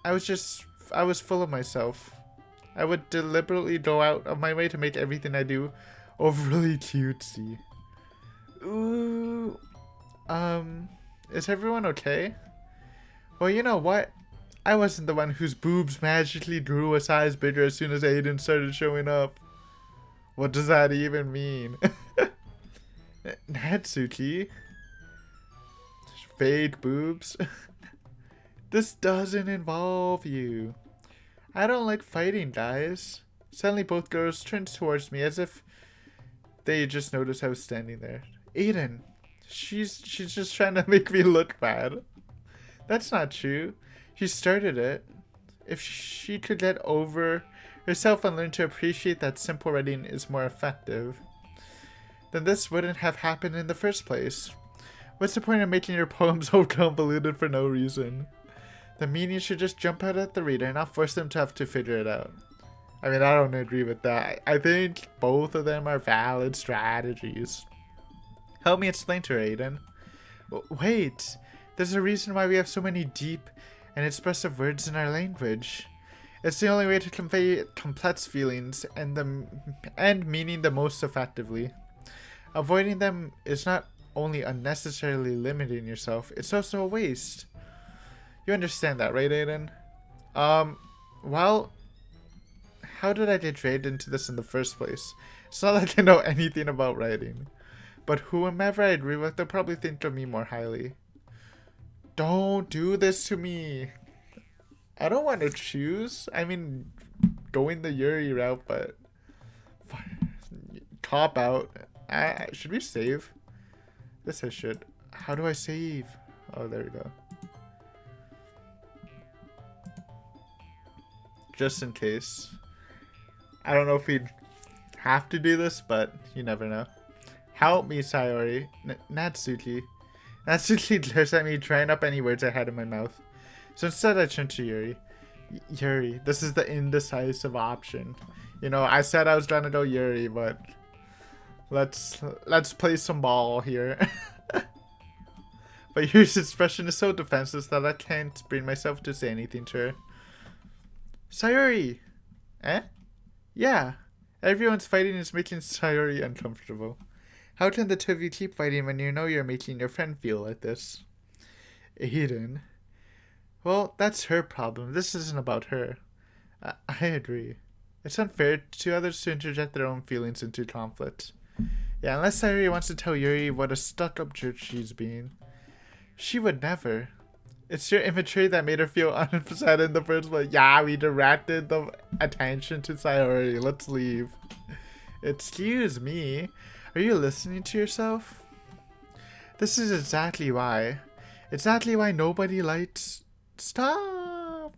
I was full of myself. I would deliberately go out of my way to make everything I do overly cutesy. Ooh. Is everyone okay? Well, you know what? I wasn't the one whose boobs magically grew a size bigger as soon as Aiden started showing up. What does that even mean? Natsuki? Fake boobs? This doesn't involve you. I don't like fighting, guys. Suddenly both girls turned towards me as if they just noticed I was standing there. Aiden, she's just trying to make me look bad. That's not true. She started it. If she could get over herself and learn to appreciate that simple writing is more effective, then this wouldn't have happened in the first place. What's the point of making your poems so convoluted for no reason? The meaning should just jump out at the reader and not force them to have to figure it out. I mean, I don't agree with that. I think both of them are valid strategies. Help me explain to her, Aiden. Wait, there's a reason why we have so many deep and expressive words in our language. It's the only way to convey complex feelings and meaning the most effectively. Avoiding them is not only unnecessarily limiting yourself, it's also a waste. You understand that, right, Aiden? Well, how did I get dragged into this in the first place? It's not like I know anything about writing. But whomever I agree with, they'll probably think of me more highly. Don't do this to me. I don't want to choose. I mean, going the Yuri route, but cop out. Should we save? This I should. How do I save? Oh, there we go. Just in case. I don't know if we'd have to do this, but you never know. Help me, Sayori. Natsuki. Natsuki glares at me, trying up any words I had in my mouth. So instead I turned to Yuri. Yuri, this is the indecisive option. You know, I said I was trying to go Yuri, but let's play some ball here. But Yuri's expression is so defenseless that I can't bring myself to say anything to her. Sayori! Eh? Yeah. Everyone's fighting is making Sayori uncomfortable. How can the two of you keep fighting when you know you're making your friend feel like this? Aiden. Well, that's her problem. This isn't about her. I agree. It's unfair to others to interject their own feelings into conflict. Yeah, unless Sayori wants to tell Yuri what a stuck-up jerk she's being. She would never. It's your immaturity that made her feel upset in the first place. Yeah, we directed the attention to Sayori. Let's leave. Excuse me. Are you listening to yourself? This is exactly why. Exactly why nobody likes... Stop!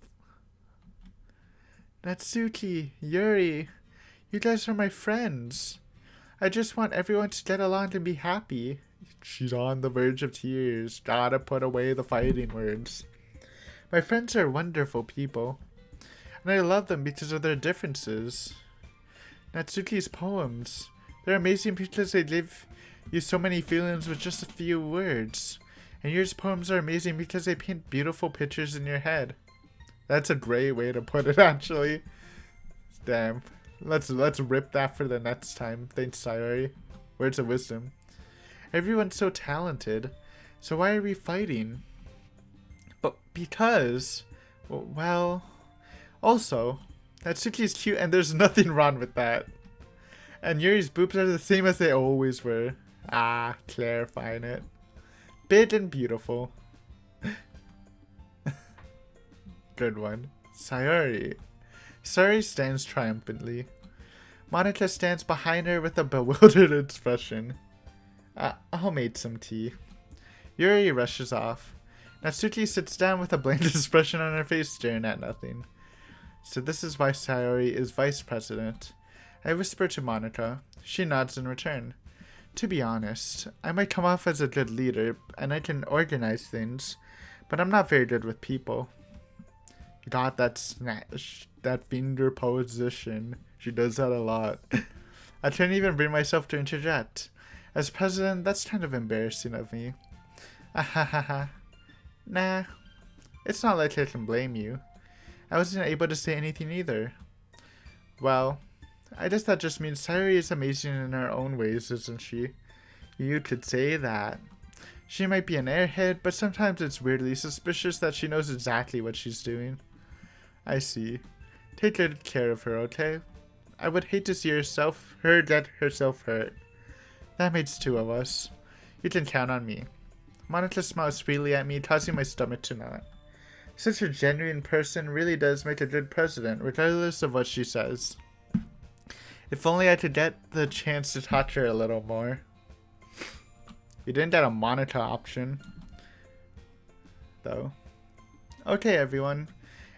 Natsuki, Yuri, you guys are my friends. I just want everyone to get along and be happy. She's on the verge of tears. Gotta put away the fighting words. My friends are wonderful people. And I love them because of their differences. Natsuki's poems. They're amazing because they give you so many feelings with just a few words. And yours poems are amazing because they paint beautiful pictures in your head. That's a great way to put it, actually. Damn. Let's rip that for the next time. Thanks, Sayori. Words of wisdom. Everyone's so talented. So why are we fighting? But because... Well... Also, Natsuki's cute and there's nothing wrong with that. And Yuri's boobs are the same as they always were. Ah, clarifying it. Big and beautiful. Good one. Sayori. Sayori stands triumphantly. Monica stands behind her with a bewildered expression. I'll make some tea. Yuri rushes off. Natsuki sits down with a blank expression on her face, staring at nothing. So this is why Sayori is vice president. I whisper to Monica. She nods in return. To be honest, I might come off as a good leader, and I can organize things, but I'm not very good with people. God, that snatch, that finger position. She does that a lot. I can't even bring myself to interject. As president, that's kind of embarrassing of me. Ahahaha. Nah, it's not like I can blame you. I wasn't able to say anything either. Well, I guess that just means Sayori is amazing in her own ways, isn't she? You could say that. She might be an airhead, but sometimes it's weirdly suspicious that she knows exactly what she's doing. I see. Take good care of her, okay? I would hate to see her get herself hurt. That makes two of us. You can count on me. Monica smiles sweetly at me, causing my stomach to knot. Such a genuine person really does make a good president, regardless of what she says. If only I could get the chance to talk to her a little more. We didn't get a Monica option, though. Okay, everyone.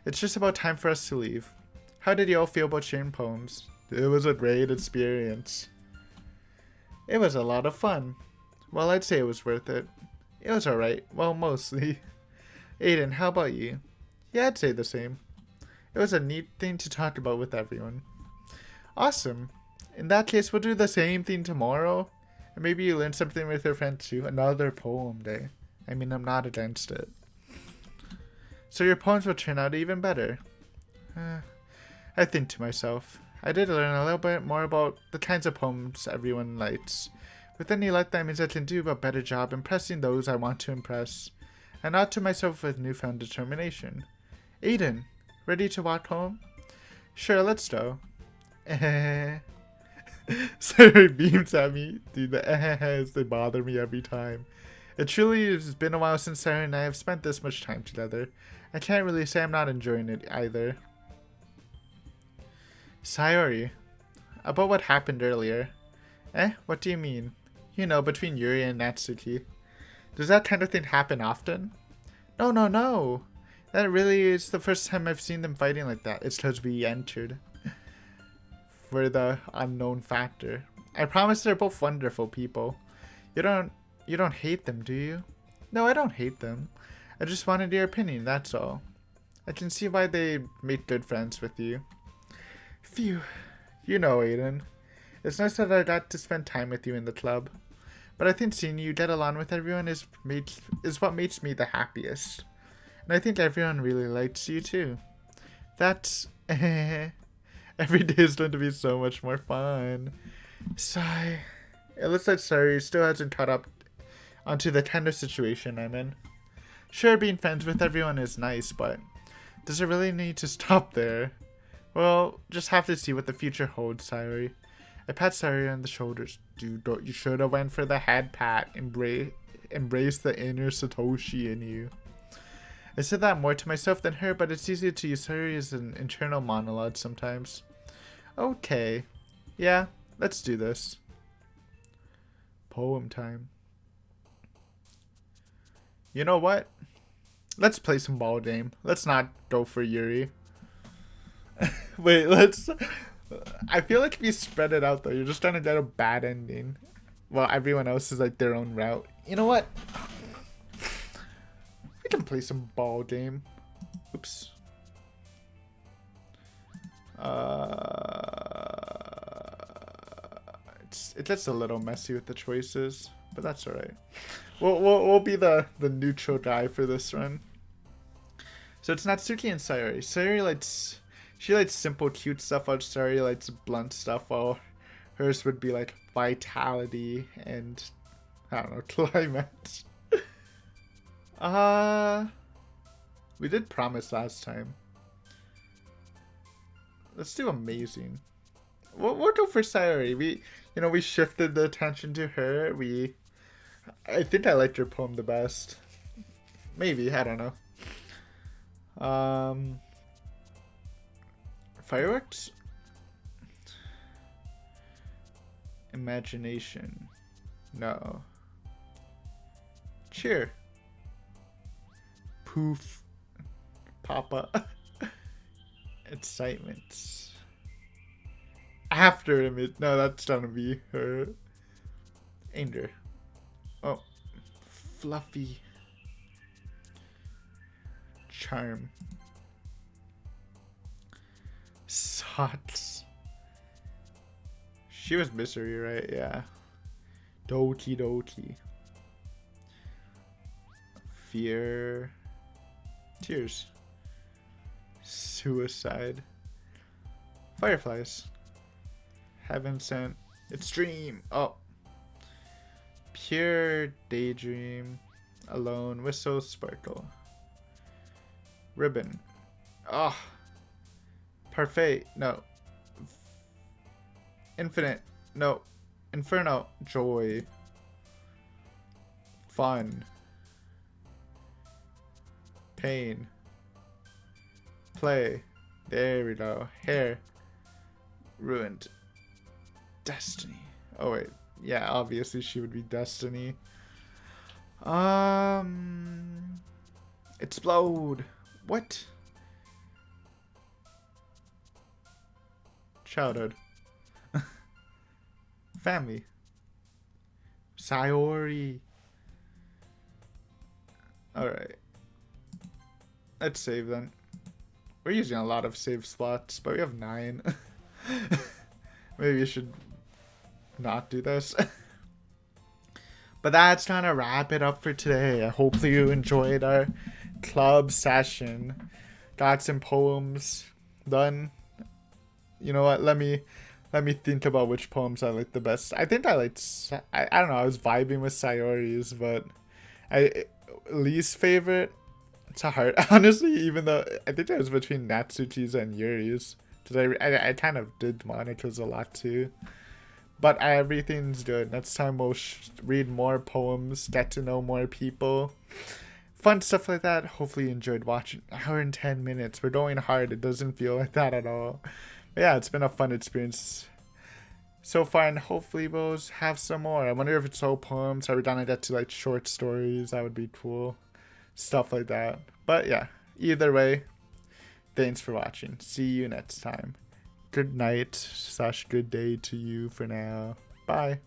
It's just about time for us to leave. How did you all feel about sharing poems? It was a great experience. It was a lot of fun. Well, I'd say it was worth it. It was alright. Well, mostly. Aiden, how about you? Yeah, I'd say the same. It was a neat thing to talk about with everyone. Awesome. In that case, we'll do the same thing tomorrow. And maybe you learn something with your friends too. Another poem day. I mean, I'm not against it. So your poems will turn out even better. I think to myself, I did learn a little bit more about the kinds of poems everyone likes. With any luck, that means I can do a better job impressing those I want to impress, and not to myself with newfound determination. Aiden, ready to walk home? Sure, let's go. Sorry, beams at me. Dude, the ehs, they bother me every time. It truly has been a while since Sarah and I have spent this much time together. I can't really say I'm not enjoying it either. Sayori, about what happened earlier. What do you mean? You know, between Yuri and Natsuki. Does that kind of thing happen often? No. That really is the first time I've seen them fighting like that. It's because we entered. For the unknown factor. I promise they're both wonderful people. You don't hate them, do you? No, I don't hate them. I just wanted your opinion, that's all. I can see why they made good friends with you. Phew. You know, Aiden. It's nice that I got to spend time with you in the club. But I think seeing you get along with everyone is what makes me the happiest. And I think everyone really likes you too. That's... Every day is going to be so much more fun. Sigh. It looks like Sari still hasn't caught up onto the kind of situation I'm in. Sure, being friends with everyone is nice, but does it really need to stop there? Well, just have to see what the future holds, Sari. I pat Sari on the shoulders. Dude, you should have went for the head pat. Embrace the inner Satoshi in you. I said that more to myself than her, but it's easier to use Sari as an internal monologue sometimes. Okay. Yeah, let's do this. Poem time. You know what? Let's play some ball game. Let's not go for Yuri. Wait, let's... I feel like if you spread it out though, you're just trying to get a bad ending. Well, everyone else is like their own route. You know what? We can play some ball game. Oops. It gets a little messy with the choices, but that's alright. We'll be the neutral guy for this one. So it's Natsuki and Sayori. Sayori likes... She likes simple, cute stuff, while Sayori likes blunt stuff, while hers would be like vitality and, I don't know, climax. We did promise last time. Let's do amazing. We'll go for Sayori. We shifted the attention to her. I think I liked your poem the best. Maybe, I don't know. Fireworks? Imagination. No. Cheer. Poof. Papa. Excitement. After image. No, that's gonna be her. Anger. Oh. Fluffy. Charm. Socks. She was misery, right? Yeah. Doki Doki. Fear. Tears. Suicide. Fireflies. Heaven sent. Extreme. Oh. Pure daydream. Alone. Whistle. Sparkle. Ribbon. Oh. Parfait. No. Infinite. No. Inferno. Joy. Fun. Pain. Play. There we go. Hair. Ruined. Destiny. Oh wait. Yeah, obviously she would be Destiny. Explode. What? Childhood. Family. Sayori. Alright. Let's save then. We're using a lot of save slots, but we have 9. Maybe we should not do this. But that's trying to wrap it up for today. I hope you enjoyed our club session. Got some poems done. You know what? Let me Let me think about which poems I like the best. I think I liked. I don't know. I was vibing with Sayori's, but I least favorite. It's a hard, honestly. Even though I think it was between Natsuchi's and Yuri's, because I kind of did Monica's a lot too. But everything's good. Next time we'll read more poems, get to know more people, fun stuff like that. Hopefully you enjoyed watching. An hour and 10 minutes. We're going hard. It doesn't feel like that at all. But yeah, it's been a fun experience so far, and hopefully we'll have some more. I wonder if it's all poems. Are we gonna get to like short stories? That would be cool. Stuff like that. But yeah, either way, thanks for watching. See you next time. Good night / good day to you for now. Bye.